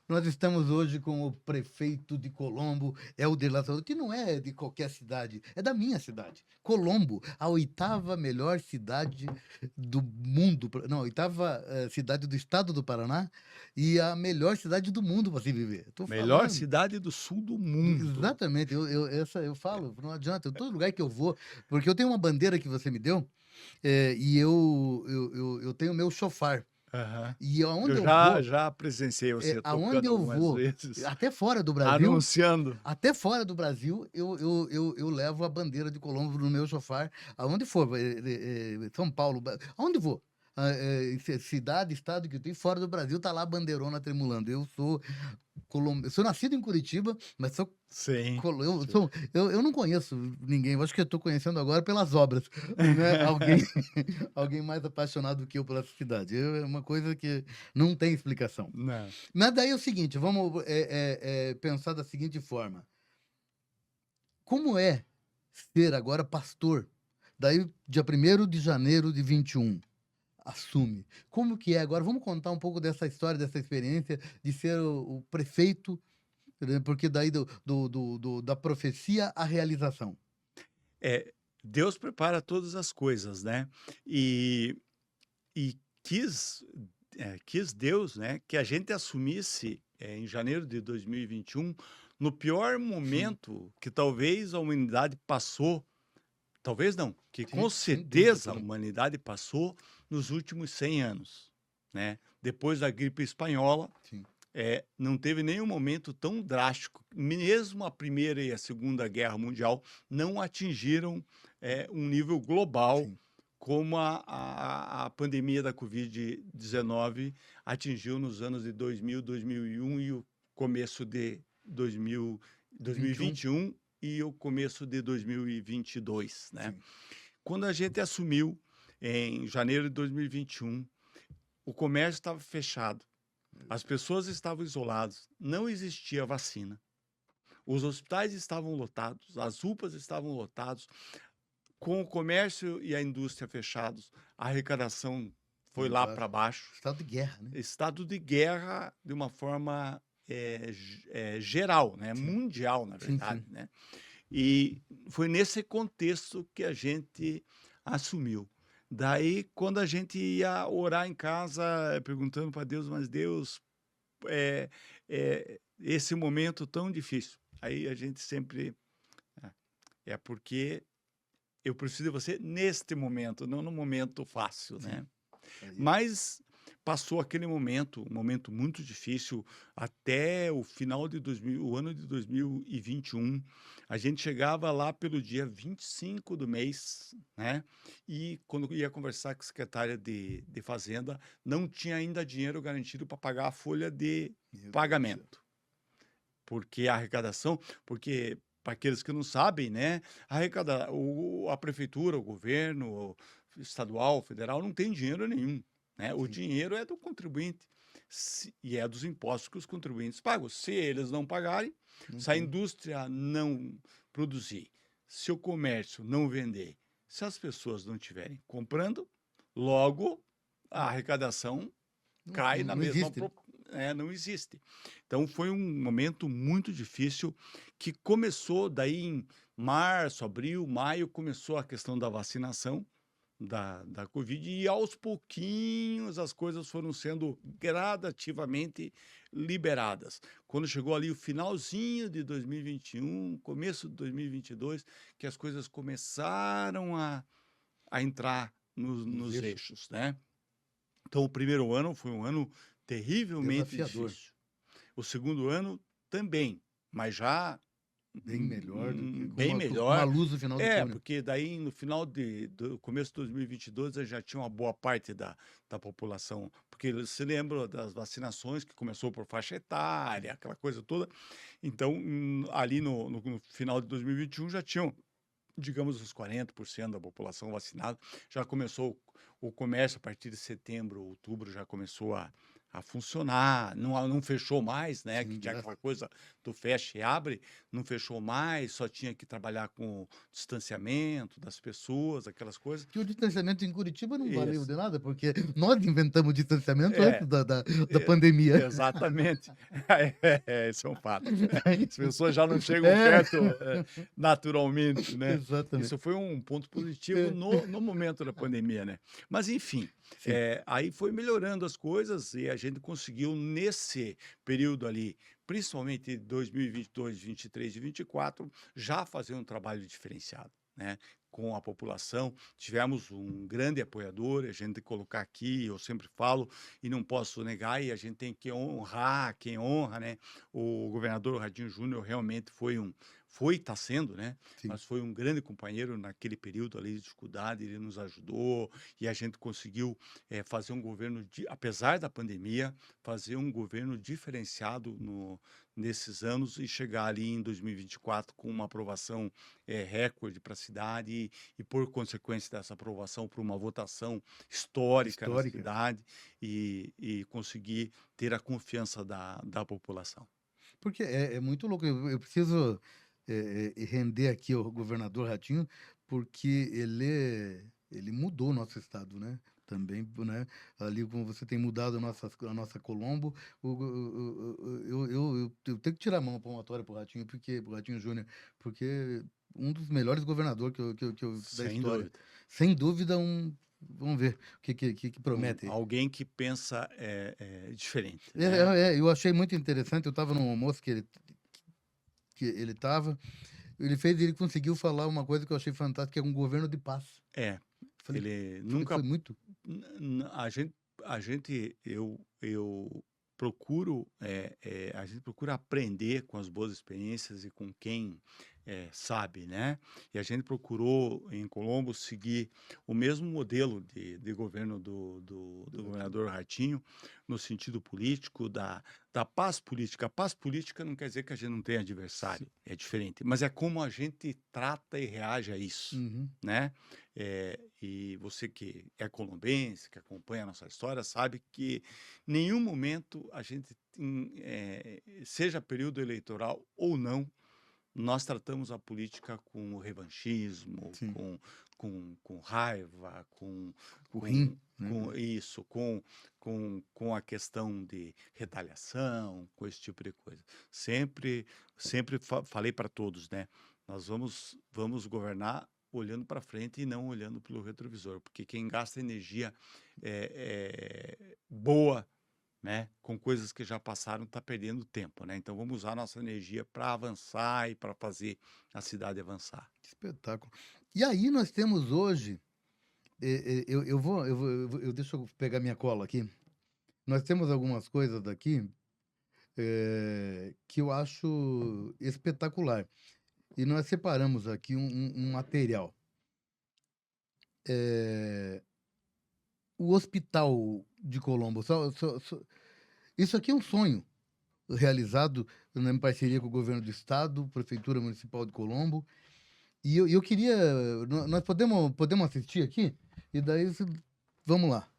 nós estamos hoje com o prefeito de Colombo, Helder Lazzarotti, que não é de qualquer cidade, é da minha cidade. Colombo, a 8ª melhor cidade do mundo, não, a 8ª cidade do estado do Paraná e a melhor cidade do mundo para se viver. Estou Melhor falando. cidade do sul do mundo. Exatamente, eu falo, não adianta, todo lugar que eu vou, porque eu tenho uma bandeira que você me deu, e eu tenho o meu chofar. Aham. E Eu aonde eu já vou, já presenciei você aonde tocando eu algumas vou, vezes, até fora do Brasil, anunciando. até fora do Brasil, eu levo a bandeira de Colombo no meu chofar, aonde for, São Paulo, aonde vou. Cidade, estado que eu tenho, fora do Brasil, tá lá a bandeirona tremulando. Eu sou nascido em Curitiba, mas sou Sim. eu não conheço ninguém, eu acho que eu estou conhecendo agora pelas obras, né? Alguém, alguém mais apaixonado que eu pela cidade. É uma coisa que não tem explicação. Não. Mas daí é o seguinte, vamos pensar da seguinte forma: como é ser agora pastor? Daí, dia 1º de janeiro de 21, assume. Como que é agora? Vamos contar um pouco dessa história, dessa experiência de ser o prefeito, né? Porque daí da profecia à realização. É, Deus prepara todas as coisas, né. E quis Deus, né, que a gente assumisse, em janeiro de 2021, no pior Sim, momento que talvez a humanidade passou, talvez não, que sim, com sem dúvida, certeza a pelo humanidade passou nos últimos 100 anos, né. Depois da gripe espanhola, sim, não teve nenhum momento tão drástico, mesmo a Primeira e a Segunda Guerra Mundial não atingiram, um nível global sim. como a pandemia da Covid-19 atingiu nos anos de 2000, 2001 e o começo de 2000, 21. 2021 e o começo de 2022, né? Sim. Quando a gente assumiu em janeiro de 2021, o comércio estava fechado, as pessoas estavam isoladas, não existia vacina, os hospitais estavam lotados, as UPAs estavam lotados, com o comércio e a indústria fechados, a arrecadação foi lá Exato. para baixo. Estado de guerra, né? Estado de guerra de uma forma geral, né? Sim. Mundial, na Sim, verdade, sim. né? E foi nesse contexto que a gente assumiu. Daí, quando a gente ia orar em casa, perguntando para Deus, mas Deus, esse momento tão difícil. Aí a gente sempre, é porque eu preciso de você neste momento, não no momento fácil, Sim. né? Aí Mas passou aquele momento, um momento muito difícil, até o final de 2000, o ano de 2021. A gente chegava lá pelo dia 25 do mês, né? E quando ia conversar com a secretária de Fazenda, não tinha ainda dinheiro garantido para pagar a folha de meu Deus do céu. pagamento. Porque a arrecadação, porque para aqueles que não sabem, né, a prefeitura, o governo estadual, federal, não tem dinheiro nenhum, né? O Sim. dinheiro é do contribuinte e é dos impostos que os contribuintes pagam. Se eles não pagarem, Não se a tem. indústria não produzir, se o comércio não vender, se as pessoas não estiverem comprando, logo a arrecadação cai na Não mesma existe, né? não existe. Então foi um momento muito difícil que começou daí em março, abril, maio, começou a questão da vacinação da Covid e aos pouquinhos as coisas foram sendo gradativamente liberadas. Quando chegou ali o finalzinho de 2021, começo de 2022, que as coisas começaram a entrar Nos nos eixos. eixos, né? Então, o primeiro ano foi um ano terrivelmente Desafiador. difícil. O segundo ano também, mas já Bem melhor do que bem com uma melhor. luz no final do É, túnel. porque daí no final do começo de 2022 já tinha uma boa parte da população, porque eles se lembram das vacinações que começou por faixa etária, aquela coisa toda. Então, ali no final de 2021 já tinham, digamos, uns 40% da população vacinada. Já começou o comércio a partir de setembro, outubro, já começou a funcionar. Não fechou mais, né? Que Sim, tinha graças. aquela coisa do fecha e abre, não fechou mais, só tinha que trabalhar com o distanciamento das pessoas, aquelas coisas. Que o distanciamento em Curitiba não valeu Isso. de nada, porque nós inventamos o distanciamento É, antes da e pandemia. exatamente. Esse é um fato. Aí As pessoas já não chegam é, perto, naturalmente, né. exatamente. Isso foi um ponto positivo É, no momento da pandemia, né. Mas enfim, sim. aí foi melhorando as coisas e a gente conseguiu nesse período ali, principalmente 2022, 23 e 24, já fazer um trabalho diferenciado, né, com a população. Tivemos um grande apoiador, a gente tem que colocar aqui, eu sempre falo, e não posso negar, e a gente tem que honrar quem honra, né? O governador Radinho Júnior realmente está sendo, né? Sim. Mas foi um grande companheiro naquele período ali de dificuldade, ele nos ajudou e a gente conseguiu fazer um governo, apesar da pandemia, fazer um governo diferenciado nesses anos e chegar ali em 2024 com uma aprovação recorde para a cidade e, por consequência dessa aprovação, por uma votação histórica na Histórica. cidade e conseguir ter a confiança da população. Porque é muito louco. Eu preciso render aqui ao governador Ratinho, porque ele mudou o nosso estado, né? Também, né? Ali, como você tem mudado a nossa Colombo, eu tenho que tirar a mão palmatória pro Ratinho, porque pro Ratinho Júnior, porque um dos melhores governadores da Sem história. dúvida. Sem dúvida, vamos ver o que promete aí. Alguém que pensa diferente, né? Eu achei muito interessante. Eu estava num almoço que ele estava. Ele conseguiu falar uma coisa que eu achei fantástica, que é um governo de paz. É, Falei, ele falei, nunca foi muito. eu procuro, a gente procura aprender com as boas experiências e com quem sabe, né? E a gente procurou em Colombo seguir o mesmo modelo de governo do Aqui. governador Ratinho, no sentido político, da paz política. A paz política não quer dizer que a gente não tem Sim. adversário, é diferente, mas é como a gente trata e reage a isso, Uhum. né? E você que é colombense, que acompanha a nossa história, sabe que nenhum momento a gente, seja período eleitoral ou não, nós tratamos a política com revanchismo, Sim. com raiva, O rim, com, né? com isso, com a questão de retaliação, com esse tipo de coisa. Sempre falei para todos, né? Nós vamos governar olhando para frente e não olhando pelo retrovisor, porque quem gasta energia boa, né, com coisas que já passaram, está perdendo tempo, né? Então vamos usar nossa energia para avançar e para fazer a cidade avançar. Que espetáculo. E aí nós temos hoje, deixa eu pegar minha cola aqui. Nós temos algumas coisas daqui que eu acho espetacular. E nós separamos aqui um material. Eh, o Hospital de Colombo. Isso aqui é um sonho realizado em parceria com o governo do estado, Prefeitura Municipal de Colombo. E eu queria. Nós podemos assistir aqui? E daí, vamos lá.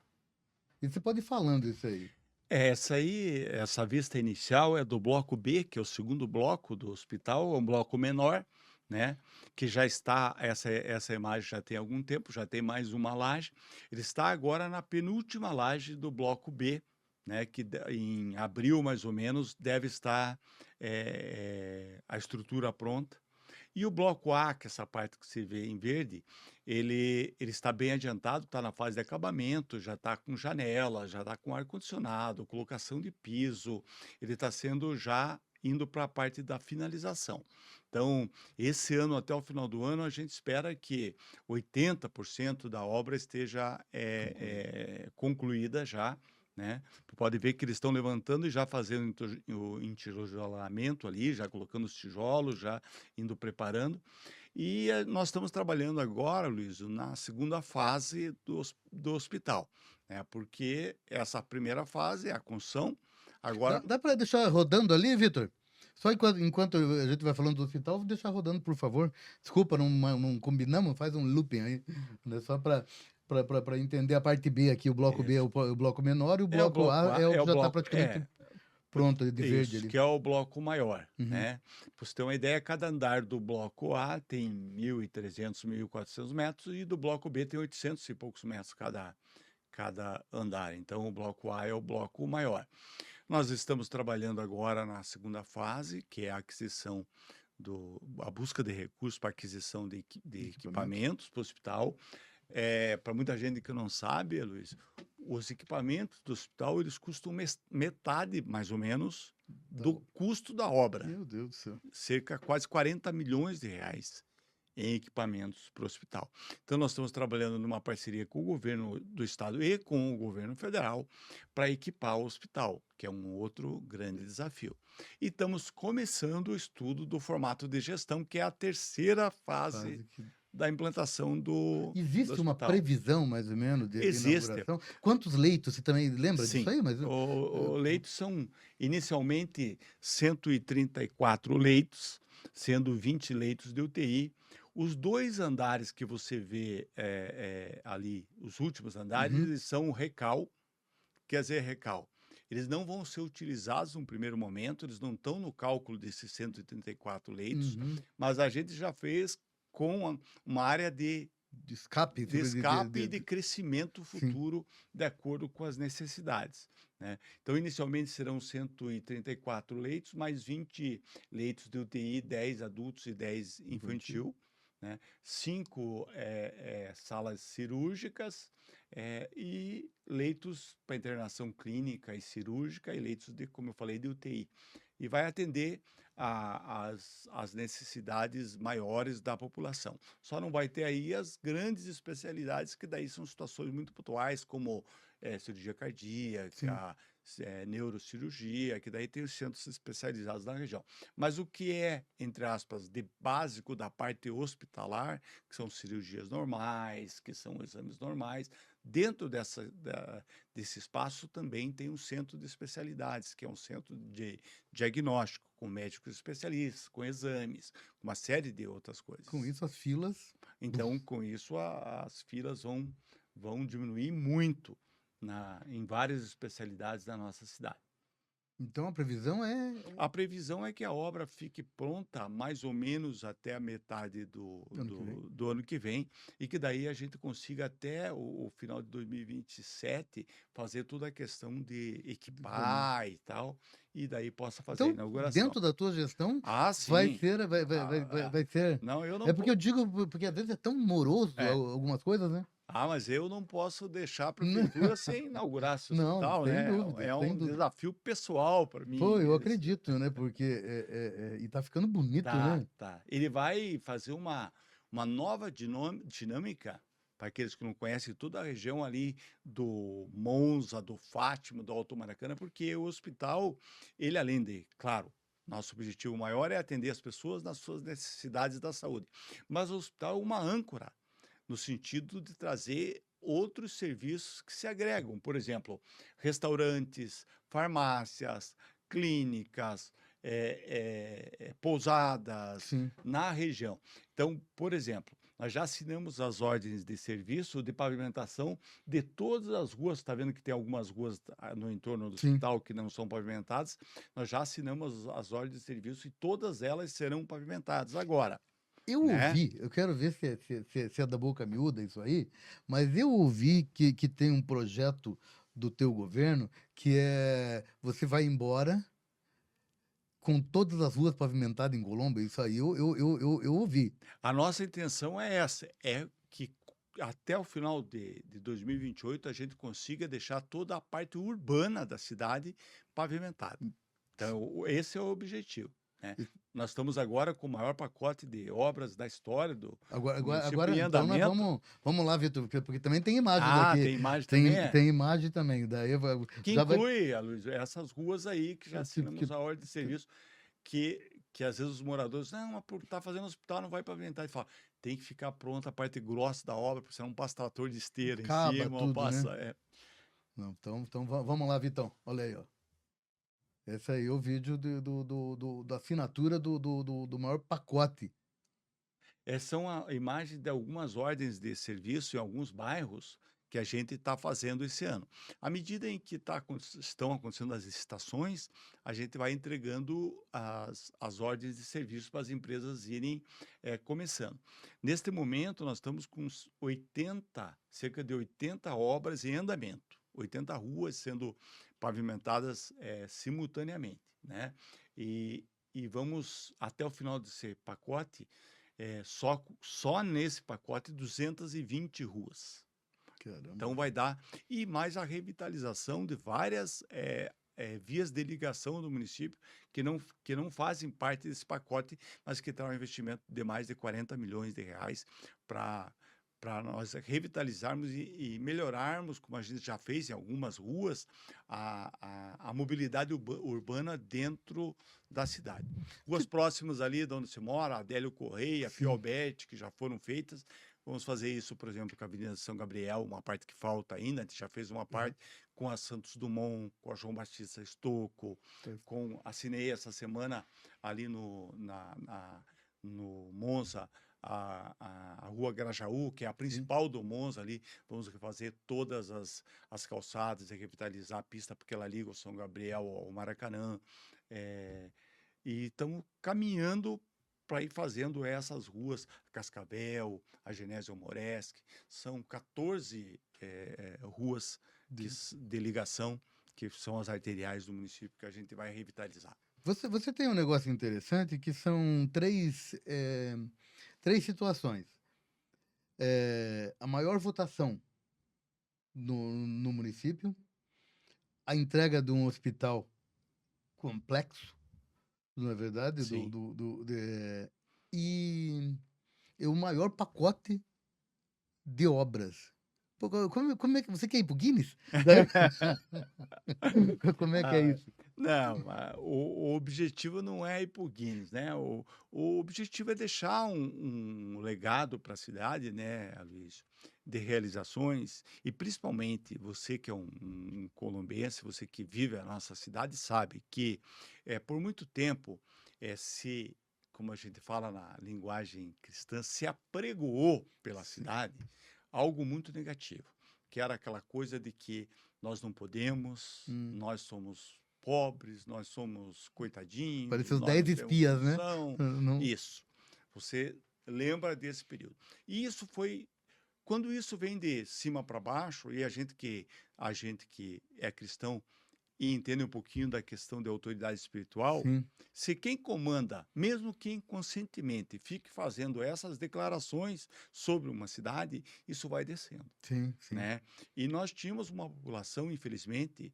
E você pode ir falando isso aí. Essa vista inicial é do bloco B, que é o segundo bloco do hospital, é um bloco menor, né? Que já está, essa imagem já tem algum tempo, já tem mais uma laje. Ele está agora na penúltima laje do bloco B, né? Que em abril, mais ou menos, deve estar a estrutura pronta. E o bloco A, que é essa parte que você vê em verde, ele está bem adiantado, está na fase de acabamento, já está com janela, já está com ar-condicionado, colocação de piso, ele está sendo já indo para a parte da finalização. Então, esse ano, até o final do ano, a gente espera que 80% da obra esteja Concluído. concluída já, né? Pode ver que eles estão levantando e já fazendo o entijolamento ali, já colocando os tijolos, já indo preparando. E nós estamos trabalhando agora, Luiz, na segunda fase do hospital, né? Porque essa primeira fase é a construção. Dá, Agora, dá para deixar rodando ali, Vitor? Só enquanto a gente vai falando do hospital, vou deixar rodando, por favor. Desculpa, não combinamos, faz um looping aí, né? Só para entender a parte B aqui. O bloco B é isso. o bloco menor e o É o bloco bloco A A, é o é que o já está bloco. praticamente pronto, de verde Isso, ali. que é o bloco maior, Uhum. né? Para você ter uma ideia, cada andar do bloco A tem 1.300, 1.400 metros e do bloco B tem 800 e poucos metros cada andar. Então, o bloco A é o bloco maior. Nós estamos trabalhando agora na segunda fase, que é a aquisição a busca de recursos para aquisição de Equipamentos. equipamentos para o hospital. Para muita gente que não sabe, Luiz, os equipamentos do hospital eles custam metade, mais ou menos, Tá do bom. custo da obra, Meu Deus do céu. cerca quase 40 milhões de reais em equipamentos para o hospital. Então, nós estamos trabalhando numa parceria com o governo do estado e com o governo federal para equipar o hospital, que é um outro grande desafio. E estamos começando o estudo do formato de gestão, que é a terceira fase Quase que. da implantação do Existe uma hospital. previsão, mais ou menos, de Existe, inauguração? Quantos leitos? Você também lembra disso sim. aí? Mas, O leitos são inicialmente 134 leitos, sendo 20 leitos de UTI. Os 2 andares que você vê, ali, os últimos andares, uhum, eles são recal, quer dizer recal. Eles não vão ser utilizados num primeiro momento, eles não estão no cálculo desses 134 leitos, uhum. mas a gente já fez com uma área De escape? de Tipo, escape e de crescimento sim. futuro de acordo com as necessidades, né? Então, inicialmente serão 134 leitos, mais 20 leitos de UTI, 10 adultos e 10 Infantil. infantil, né? 5 salas cirúrgicas e leitos para internação clínica e cirúrgica e leitos de, como eu falei, de UTI. E vai atender as necessidades maiores da população. Só não vai ter aí as grandes especialidades, que daí são situações muito pontuais, como cirurgia Sim. cardíaca, neurocirurgia, que daí tem os centros especializados na região. Mas o que é, entre aspas, de básico da parte hospitalar, que são cirurgias normais, que são exames normais, dentro desse espaço também tem um centro de especialidades, que é um centro de diagnóstico, com médicos especialistas, com exames, uma série de outras Com coisas. isso, as filas. Então, com isso, as filas vão diminuir muito em várias especialidades da nossa cidade. Então, a previsão é A previsão é que a obra fique pronta mais ou menos até a metade ano que vem. do ano que vem, e que daí a gente consiga até o final de 2027 fazer toda a questão de Formar. equipar e tal, e daí possa fazer a Então, inauguração. dentro da tua gestão, Ah, vai sim. ser, Ah, vai ser. não, eu não É porque eu po digo, porque às vezes é tão moroso é. algumas coisas, né? Mas eu não posso deixar a prefeitura sem inaugurar esse Não, hospital, sem né? dúvida, É sem um dúvida. desafio pessoal para Pô, mim eu esse. acredito, né? Porque e tá ficando bonito, Tá, né? tá. Ele vai fazer uma nova dinâmica para aqueles que não conhecem toda a região ali do Monza, do Fátima, do Alto Maracanã, porque o hospital, ele além de, claro, nosso objetivo maior é atender as pessoas nas suas necessidades da saúde, mas o hospital é uma âncora no sentido de trazer outros serviços que se agregam, por exemplo, restaurantes, farmácias, clínicas, pousadas Sim, na região. Então, por exemplo, nós já assinamos as ordens de serviço de pavimentação de todas as ruas. Está vendo que tem algumas ruas no entorno do sim. hospital que não são pavimentadas? Nós já assinamos as ordens de serviço e todas elas serão pavimentadas agora, Eu né? ouvi, eu quero ver se é da boca miúda isso aí, mas eu ouvi que tem um projeto do teu governo que é você vai embora com todas as ruas pavimentadas em Colombo, isso aí eu ouvi. A nossa intenção é essa, é que até o final de 2028 a gente consiga deixar toda a parte urbana da cidade pavimentada. Então, esse é o objetivo, né? Nós estamos agora com o maior pacote de obras da história do município em Então nós andamento. vamos lá, Vitor, porque também tem imagens Ah, aqui, tem imagem também? É. tem imagem também, Que já vai, inclui, Aloysio, essas ruas aí que já que, assinamos a ordem de serviço, que às vezes os moradores, não, mas por estar fazendo hospital não vai pavimentar. E fala, tem que ficar pronta a parte grossa da obra, porque senão passa trator de esteira em acaba cima, ou tudo, né? passa. Não, então vamos lá, Vitão, olha aí, ó. Esse aí é o vídeo da assinatura do maior pacote. São a imagem de algumas ordens de serviço em alguns bairros que a gente está fazendo esse ano. À medida em que estão acontecendo as licitações, a gente vai entregando as ordens de serviço para as empresas irem começando. Neste momento, nós estamos com cerca de 80 obras em andamento, 80 ruas sendo pavimentadas simultaneamente, né? E vamos, até o final desse pacote, só nesse pacote 220 ruas. Então Caramba. vai dar. E mais a revitalização de várias vias de ligação do município que não fazem parte desse pacote, mas que terá um investimento de mais de 40 milhões de reais para nós revitalizarmos e melhorarmos, como a gente já fez em algumas ruas, a mobilidade urbana dentro da cidade. Ruas próximas ali de onde se mora, Adélio Correia, Pio Sim. Alberti, que já foram feitas. Vamos fazer isso, por exemplo, com a Avenida São Gabriel, uma parte que falta ainda, a gente já fez uma parte com a Santos Dumont, com a João Batista Estocco, assinei essa semana ali no Monza, a Rua Grajaú, que é a Sim. principal do Monza ali. Vamos refazer todas as calçadas e revitalizar a pista, porque ela liga o São Gabriel ao Maracanã. E estamos caminhando para ir fazendo essas ruas, Cascavel, a Genésio Moresque, são 14 ruas de ligação, que são as arteriais do município, que a gente vai revitalizar. Você tem um negócio interessante que são três situações. A maior votação no município, a entrega de um hospital complexo, não é verdade? Sim. E o maior pacote de obras. Pô, como é que você quer ir para o Guinness? Daí como é que é Ah, isso? não, o objetivo não é ir para o Guinness, né, o objetivo é deixar um legado para a cidade, né, Aloysio, de realizações e principalmente você que é um colombiense, você que vive a nossa cidade sabe que, por muito tempo, se como a gente fala na linguagem cristã, se apregoou pela Sim. cidade algo muito negativo, que era aquela coisa de que nós não podemos, Hum. nós somos pobres, nós somos coitadinhos, Parecia os nós 10 não temos espias, né? condição. Não Isso. Você lembra desse período. E isso foi quando isso vem de cima para baixo e a gente que é cristão e entende um pouquinho da questão da autoridade espiritual, sim, se quem comanda, mesmo que inconscientemente, fique fazendo essas declarações sobre uma cidade, isso vai descendo, sim, sim. né? E nós tínhamos uma população, infelizmente,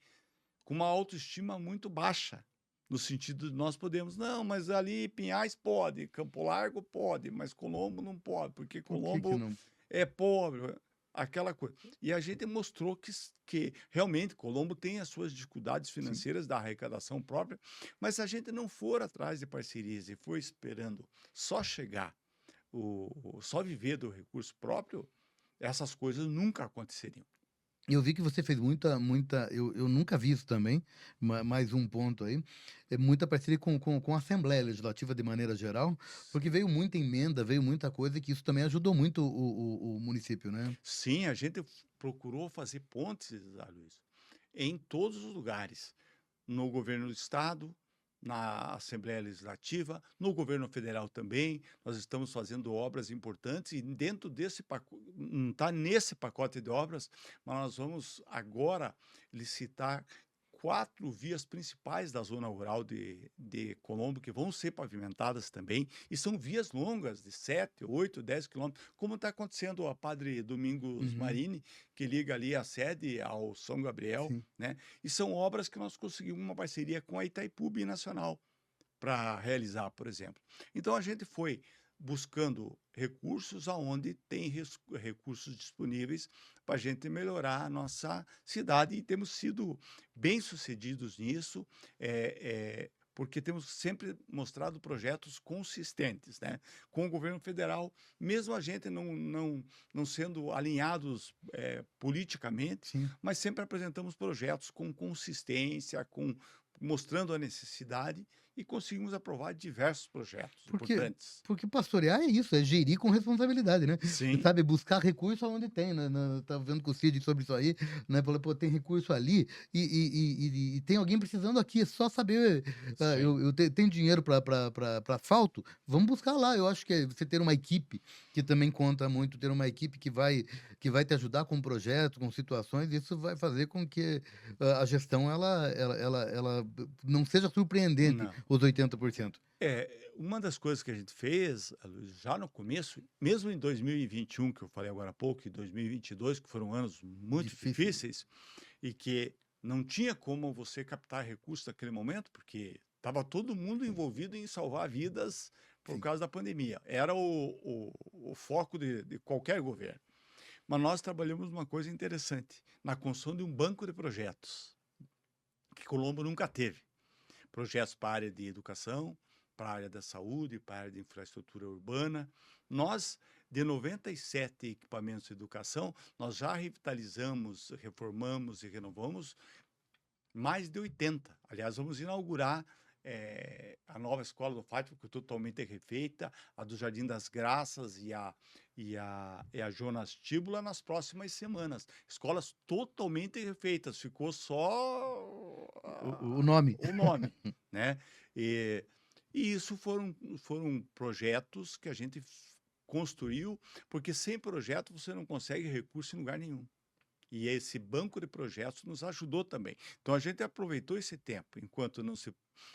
com uma autoestima muito baixa, no sentido de nós podemos, não, mas ali Pinhais pode, Campo Largo pode, mas Colombo não pode, porque Por que Colombo não? é pobre, aquela coisa. E a gente mostrou que realmente Colombo tem as suas dificuldades Sim. financeiras da arrecadação própria, mas se a gente não for atrás de parcerias e for esperando só chegar, só viver do recurso próprio, essas coisas nunca aconteceriam. Eu vi que você fez muita eu nunca vi isso também, mais um ponto aí, é muita parceria com a Assembleia Legislativa de maneira geral, porque veio muita emenda, veio muita coisa que isso também ajudou muito o município, né. Sim, a gente procurou fazer pontes, Luiz, em todos os lugares, no governo do estado, na Assembleia Legislativa, no governo federal também. Nós estamos fazendo obras importantes e dentro desse pacote, não está nesse pacote de obras, mas nós vamos agora licitar 4 vias principais da zona rural de Colombo, que vão ser pavimentadas também, e são vias longas, de 7, 8, 10 quilômetros, como está acontecendo a Padre Domingos Uhum, Marini, que liga ali a sede ao São Gabriel, sim. né? E são obras que nós conseguimos uma parceria com a Itaipu Binacional para realizar, por exemplo. Então a gente foi buscando recursos aonde tem recursos disponíveis para a gente melhorar a nossa cidade e temos sido bem-sucedidos nisso, porque temos sempre mostrado projetos consistentes, né? Com o governo federal, mesmo a gente não sendo alinhados politicamente, Sim. mas sempre apresentamos projetos com consistência, mostrando a necessidade e conseguimos aprovar diversos projetos Porque importantes. porque pastorear é isso, é gerir com responsabilidade, né. Sim, Sabe, buscar recurso aonde tem, né, estava vendo com o Cid sobre isso aí, né, falou: "Pô, tem recurso ali e tem alguém precisando aqui, é só saber, sim, eu tenho dinheiro para asfalto, vamos buscar lá". Eu acho que você ter uma equipe, que também conta muito, ter uma equipe que vai te ajudar com projetos, com situações, isso vai fazer com que, a gestão ela não seja surpreendente, não. os 80%. Uma das coisas que a gente fez, Luiz, já no começo, mesmo em 2021, que eu falei agora há pouco, e 2022, que foram anos muito Difícil. difíceis, e que não tinha como você captar recursos naquele momento, porque estava todo mundo envolvido em salvar vidas por Sim. causa da pandemia. Era o foco de qualquer governo. Mas nós trabalhamos uma coisa interessante, na construção de um banco de projetos, que Colombo nunca teve. Projetos para a área de educação, para a área da saúde, para a área de infraestrutura urbana. Nós, de 97 equipamentos de educação, nós já revitalizamos, reformamos e renovamos mais de 80. Aliás, vamos inaugurar a nova escola do Fátima, que é totalmente refeita, a do Jardim das Graças e a Jonas Tíbula nas próximas semanas. Escolas totalmente refeitas, ficou só O nome. o nome, né? E, e isso foram projetos que a gente construiu, porque sem projeto você não consegue recurso em lugar nenhum. E esse banco de projetos nos ajudou também. Então a gente aproveitou esse tempo, enquanto não se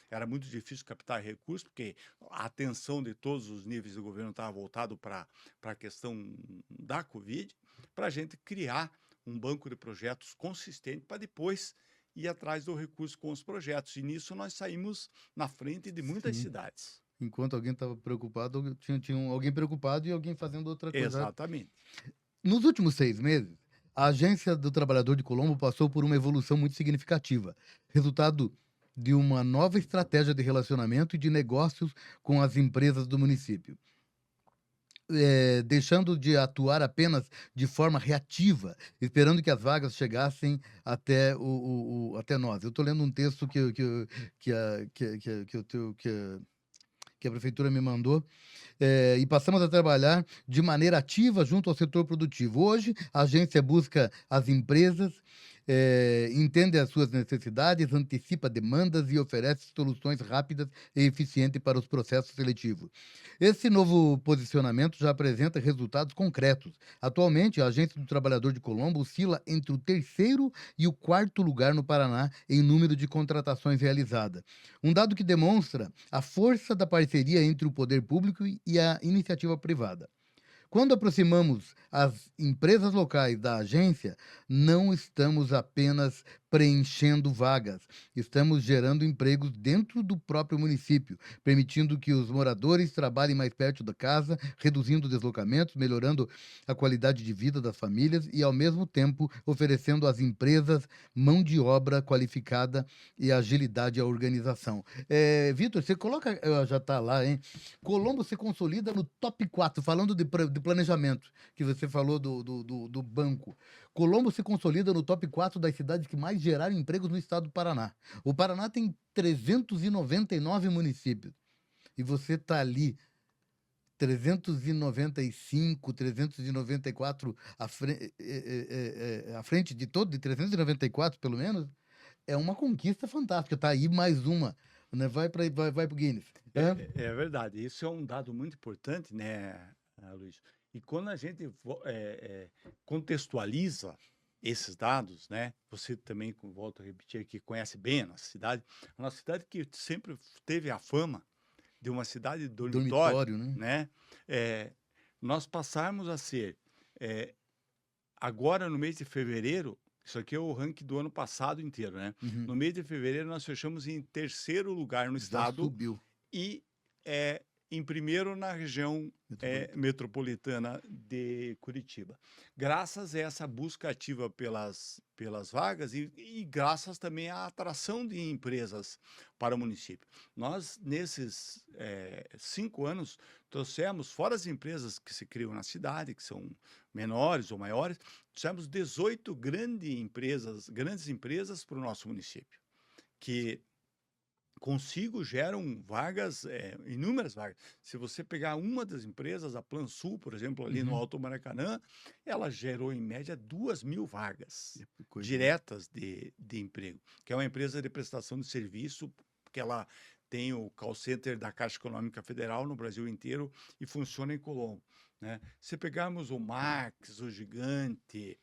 era muito difícil captar recursos, porque a atenção de todos os níveis do governo estava voltado para a questão da Covid, para a gente criar um banco de projetos consistente para depois ir atrás do recurso com os projetos. E nisso nós saímos na frente de muitas Sim. cidades. Enquanto alguém estava preocupado, tinha alguém preocupado e alguém fazendo outra coisa. Exatamente. Nos últimos 6 meses, A Agência do Trabalhador de Colombo passou por uma evolução muito significativa, resultado de uma nova estratégia de relacionamento e de negócios com as empresas do município. Deixando de atuar apenas de forma reativa, esperando que as vagas chegassem até até nós. Eu estou lendo um texto que a prefeitura me mandou, e passamos a trabalhar de maneira ativa junto ao setor produtivo. Hoje, a agência busca as empresas, entende as suas necessidades, antecipa demandas e oferece soluções rápidas e eficientes para os processos seletivos. Esse novo posicionamento já apresenta resultados concretos. Atualmente, a Agência do Trabalhador de Colombo oscila entre o terceiro e o quarto lugar no Paraná em número de contratações realizadas. Um dado que demonstra a força da parceria entre o poder público e a iniciativa privada. Quando aproximamos as empresas locais da agência, não estamos apenas preenchendo vagas, estamos gerando empregos dentro do próprio município, permitindo que os moradores trabalhem mais perto da casa, reduzindo deslocamentos, melhorando a qualidade de vida das famílias e, ao mesmo tempo, oferecendo às empresas mão de obra qualificada e agilidade à organização. Vitor, você coloca, já está lá, hein? Colombo se consolida no top 4, falando de planejamento, que você falou do banco. Colombo se consolida no top 4 das cidades que mais geraram empregos no estado do Paraná. O Paraná tem 399 municípios. E você está ali, 395, 394 à frente de todo, de 394 pelo menos, é uma conquista fantástica. Está aí mais uma, né? Vai para o Guinness. É verdade, isso é um dado muito importante, né, Luiz? E quando a gente contextualiza esses dados, né? Você também, volto a repetir aqui, conhece bem a nossa cidade que sempre teve a fama de uma cidade dormitório, Dormitório, né? né? Nós passarmos a ser, agora no mês de fevereiro, isso aqui é o ranking do ano passado inteiro, né? Uhum. No mês de fevereiro nós fechamos em terceiro lugar no Já estado subiu. e em primeiro na região metropolitana de Curitiba. Graças a essa busca ativa pelas vagas e graças também à atração de empresas para o município. Nós, nesses 5 anos, trouxemos, fora as empresas que se criam na cidade, que são menores ou maiores, trouxemos 18 grandes empresas para o nosso município, que consigo geram vagas, inúmeras vagas. Se você pegar uma das empresas, a Plansul, por exemplo, ali no Alto Maracanã, ela gerou em média 2.000 vagas diretas de emprego, que é uma empresa de prestação de serviço, que ela tem o call center da Caixa Econômica Federal no Brasil inteiro e funciona em Colombo, né? Se pegarmos o Max, o Gigante,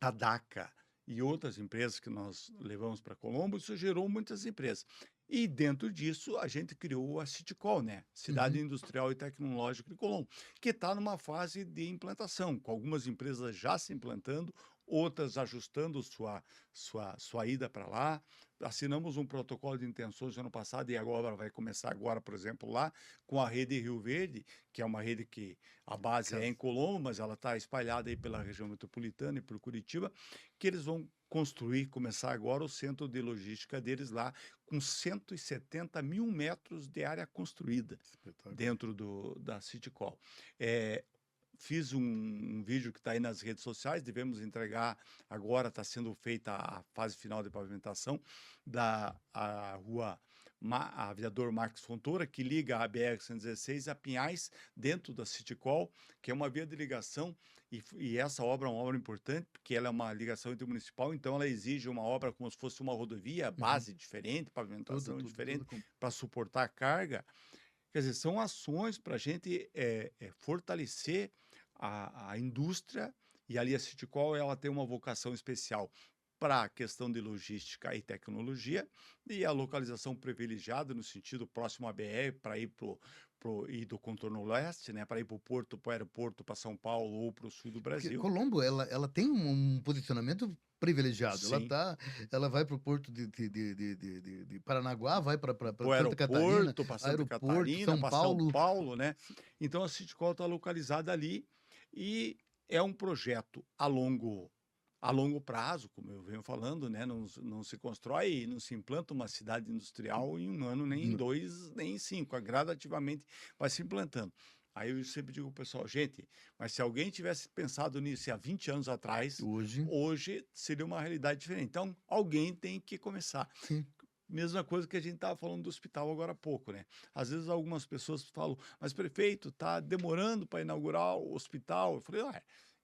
a DACA e outras empresas que nós levamos para Colombo, isso gerou muitas empresas. E dentro disso, a gente criou a Citicol, né? Cidade Industrial e Tecnológica de Colombo, que está numa fase de implantação, com algumas empresas já se implantando, outras ajustando sua ida para lá. Assinamos um protocolo de intenções no ano passado e agora vai começar agora, por exemplo, lá com a rede Rio Verde, que é uma rede que a base é em Colombo, mas ela está espalhada aí pela região metropolitana e por Curitiba, que eles vão começar agora o centro de logística deles lá, com 170 mil metros de área construída dentro da Citicol. Fiz um vídeo que está aí nas redes sociais, devemos entregar agora, está sendo feita a fase final de pavimentação da rua Aviador Marques Fontoura, que liga a BR-116 a Pinhais, dentro da Citicol, que é uma via de ligação, e essa obra é uma obra importante, porque ela é uma ligação intermunicipal, então ela exige uma obra como se fosse uma rodovia, base diferente, pavimentação diferente, para suportar a carga. Quer dizer, são ações para a gente fortalecer a indústria, e ali a Citicol ela tem uma vocação especial para a questão de logística e tecnologia, e a localização privilegiada no sentido próximo à BR, para ir ir do contorno leste, né, para ir para o porto, para o aeroporto, para São Paulo ou para o sul do Porque Brasil. Colombo, ela tem um posicionamento privilegiado. Sim. Ela vai para o porto de Paranaguá, vai para O Santa Catarina, aeroporto, para Santa Catarina, São para São Paulo. Paulo, né? Então a Citicol está localizada ali e é um projeto a longo prazo, como eu venho falando, né? Não se constrói, não se implanta uma cidade industrial em um ano, nem em N- 2, nem em 5. Gradativamente vai se implantando. Aí eu sempre digo ao pessoal, gente, mas se alguém tivesse pensado nisso há 20 anos atrás, Hoje, hoje seria uma realidade diferente. Então, alguém tem que começar. sim, Mesma coisa que a gente estava falando do hospital agora há pouco, né? Às vezes algumas pessoas falam, mas prefeito, está demorando para inaugurar o hospital. Eu falei,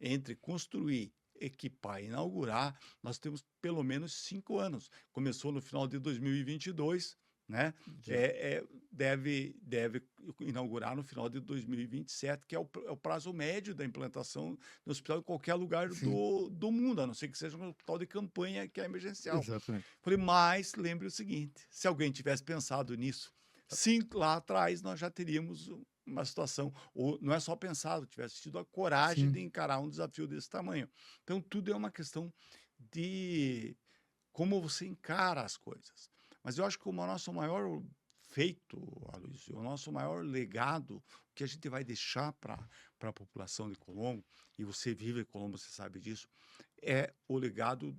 entre construir, equipar e inaugurar, nós temos pelo menos 5 anos. Começou no final de 2022, né? já. Deve inaugurar no final de 2027, que é o prazo médio da implantação do hospital em qualquer lugar Sim, do mundo, a não ser que seja um hospital de campanha que é emergencial. exatamente. Falei, mas lembre o seguinte: se alguém tivesse pensado nisso, lá atrás nós já teríamos uma situação, ou não é só pensado, tivesse tido a coragem de Sim, encarar um desafio desse tamanho. Então, tudo é uma questão de como você encara as coisas. Mas eu acho que o nosso maior feito, Aloysio, o nosso maior legado, que a gente vai deixar para a população de Colombo, e você vive em Colombo, você sabe disso, é o legado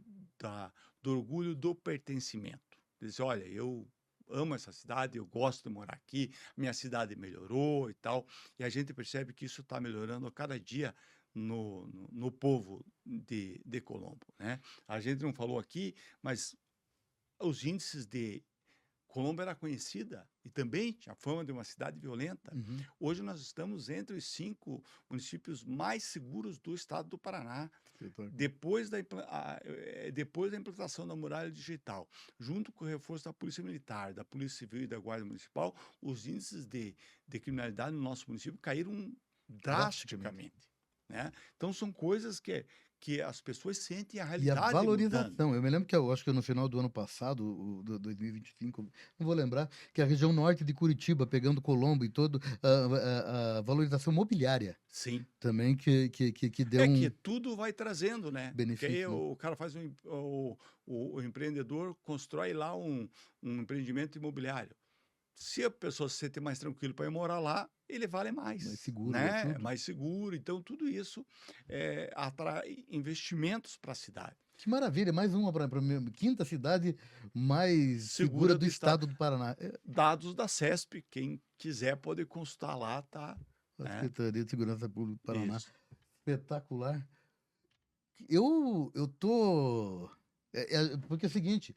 do orgulho do pertencimento. Dizer, olha, eu amo essa cidade, eu gosto de morar aqui, minha cidade melhorou e tal, e a gente percebe que isso está melhorando a cada dia no povo de Colombo, né? A gente não falou aqui, mas os índices de Colombo era conhecida e também tinha fama de uma cidade violenta. uhum, Hoje nós estamos entre os 5 municípios mais seguros do estado do Paraná. espetáculo. Depois da implantação da muralha digital, junto com o reforço da Polícia Militar, da Polícia Civil e da Guarda Municipal, os índices de criminalidade no nosso município caíram Drasticamente. drasticamente, né? Então são coisas que as pessoas sentem a E a realidade mudando. valorização, eu me lembro que eu acho que no final do ano passado, o do 2025, não vou lembrar, que a região norte de Curitiba, pegando Colombo e todo, a valorização mobiliária Sim. também que deu É que um tudo vai trazendo, né? Porque aí benefício, né. o cara faz o empreendedor constrói lá um empreendimento imobiliário. Se a pessoa se sentir mais tranquilo para ir morar lá, ele vale Mais mais, seguro, é né? É tudo. mais seguro. Então, tudo isso atrai investimentos para a cidade. Que maravilha, mais uma para a quinta cidade mais segura Segura do do estado. estado do Paraná. Dados da CESP, quem quiser pode consultar lá, tá? A Né? Secretaria de Segurança Pública do Paraná. Isso. Espetacular. Eu tô porque é o seguinte,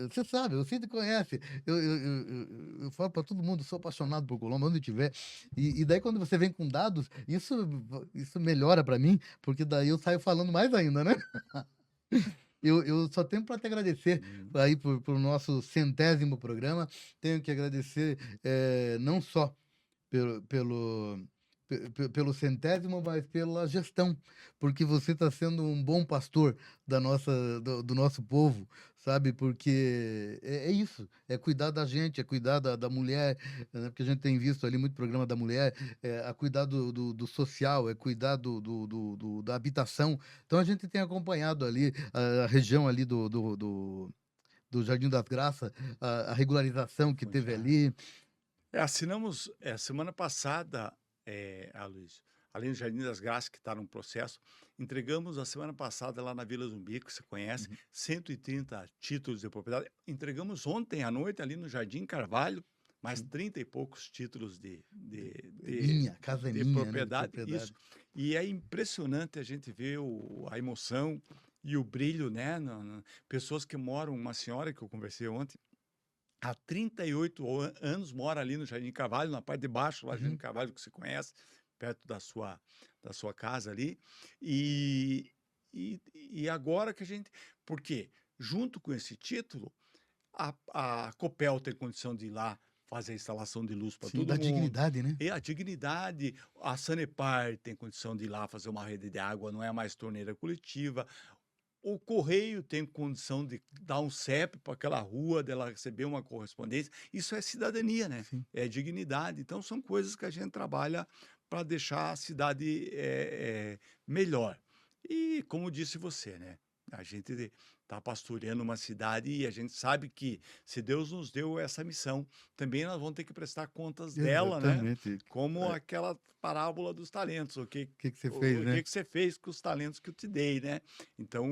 você sabe, você te conhece, eu falo para todo mundo, sou apaixonado por Colombo, onde tiver, e daí quando você vem com dados, isso melhora para mim, porque daí eu saio falando mais ainda, né. Eu só tenho para te agradecer Uhum. aí por nosso centésimo programa, tenho que agradecer, não só pelo pelo centésimo, mas pela gestão, porque você está sendo um bom pastor do nosso povo, sabe? Porque é isso, é cuidar da gente, é cuidar da mulher, né? Porque a gente tem visto ali muito programa da mulher, a cuidar do social, é cuidar da habitação. Então a gente tem acompanhado ali a região ali do Jardim das Graças, a regularização que Pois teve é. ali. Assinamos semana passada, Aloysio, além do Jardim das Graças, que está num processo, entregamos a semana passada lá na Vila Zumbi, que você conhece, Uhum. 130 títulos de propriedade. Entregamos ontem à noite ali no Jardim Carvalho, mais Sim. 30 e poucos títulos de, De de, é de, minha, a casa é de minha, né, de propriedade. propriedade. Isso. E é impressionante a gente ver a emoção e o brilho, né? Pessoas que moram, uma senhora que eu conversei ontem, há 38 anos mora ali no Jardim Carvalho, na parte de baixo, lá do Jardim Uhum. Carvalho, que você conhece, perto da sua casa ali. E, e agora que a gente. Por quê? Junto com esse título, a Copel tem condição de ir lá fazer a instalação de luz para Sim, todo da mundo. dignidade, né. E a dignidade, a Sanepar tem condição de ir lá fazer uma rede de água, não é mais torneira coletiva. O correio tem condição de dar um CEP para aquela rua, dela receber uma correspondência. Isso é cidadania, né? Sim. É dignidade. Então, são coisas que a gente trabalha para deixar a cidade melhor. E, como disse você, né? A gente está pastoreando uma cidade e a gente sabe que se Deus nos deu essa missão, também nós vamos ter que prestar contas dela, né? Exatamente. Como É, aquela parábola dos talentos, que você fez, o né? que você fez com os talentos que eu te dei, né? Então,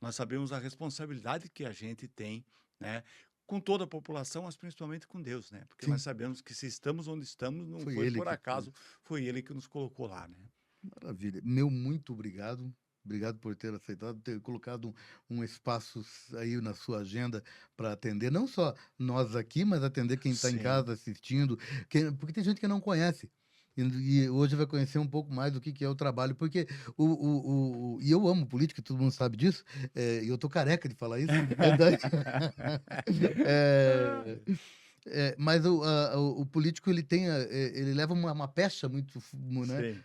nós sabemos a responsabilidade que a gente tem, né? Com toda a população, mas principalmente com Deus, né? Porque nós Sim, sabemos que se estamos onde estamos, não foi foi ele por que fez. acaso, foi Ele que nos colocou lá, né? Maravilha. Meu muito obrigado. Obrigado por ter aceitado, ter colocado um espaço aí na sua agenda para atender, não só nós aqui, mas atender quem está em Sim, casa assistindo, porque tem gente que não conhece. E hoje vai conhecer um pouco mais do que é o trabalho, porque e eu amo política, todo mundo sabe disso, e eu tô careca de falar isso. É, mas o político ele tem ele leva uma pecha muito né? sim.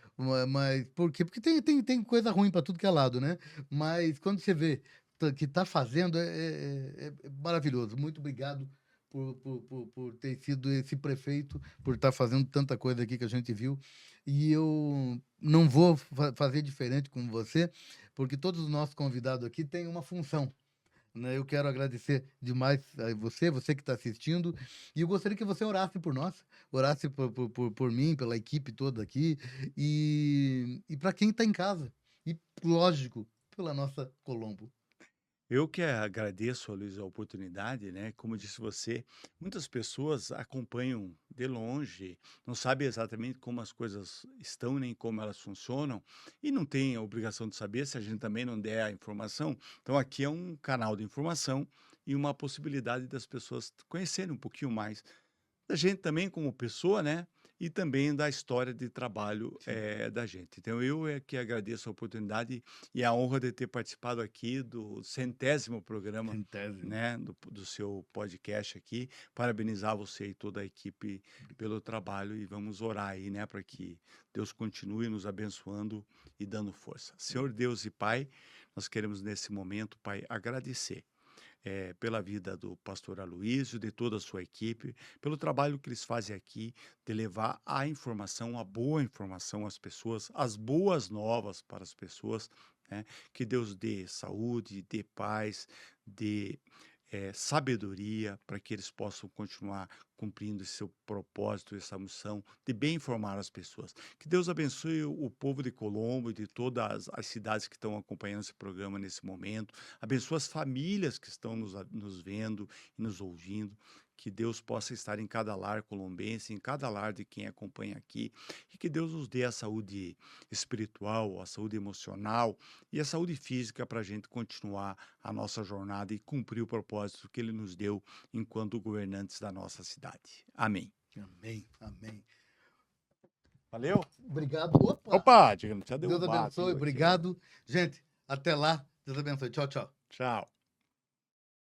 Mas por quê? Porque tem coisa ruim para tudo que é lado, né? Mas quando você vê que está fazendo é maravilhoso. Muito obrigado por ter sido esse prefeito, por estar fazendo tanta coisa aqui que a gente viu. E eu não vou fazer diferente com você, porque todos os nossos convidados aqui têm uma função, né? Eu quero agradecer demais a você que está assistindo, e eu gostaria que você orasse por nós, orasse por mim, pela equipe toda aqui, e para quem está em casa, e lógico, pela nossa Colombo. Eu que agradeço, Luiz, a oportunidade, né? Como disse você, muitas pessoas acompanham de longe, não sabem exatamente como as coisas estão, nem como elas funcionam, e não tem a obrigação de saber se a gente também não der a informação. Então, aqui é um canal de informação e uma possibilidade das pessoas conhecerem um pouquinho mais da gente também como pessoa, né, e também da história de trabalho, Sim, da gente. Então eu é que agradeço a oportunidade e a honra de ter participado aqui do centésimo programa, centésimo. né, do seu podcast aqui. Parabenizar você e toda a equipe pelo trabalho e vamos orar aí, né, para que Deus continue nos abençoando e dando força. Senhor Deus e Pai, nós queremos nesse momento, Pai, agradecer pela vida do pastor Aloísio, de toda a sua equipe, pelo trabalho que eles fazem aqui, de levar a informação, a boa informação às pessoas, as boas novas para as pessoas, né? Que Deus dê saúde, dê paz, dê sabedoria para que eles possam continuar cumprindo esse seu propósito, essa missão de bem informar as pessoas. Que Deus abençoe o povo de Colombo e de todas as cidades que estão acompanhando esse programa nesse momento. Abençoe as famílias que estão nos vendo e nos ouvindo. Que Deus possa estar em cada lar colombense, em cada lar de quem acompanha aqui. E que Deus nos dê a saúde espiritual, a saúde emocional e a saúde física para a gente continuar a nossa jornada e cumprir o propósito que Ele nos deu enquanto governantes da nossa cidade. Amém. Amém, amém. Valeu? Obrigado. Opa! Opa, diga, não tinha Deus derrubado abençoe, tudo aqui, né? obrigado. Gente, até lá. Deus abençoe. Tchau, tchau. Tchau.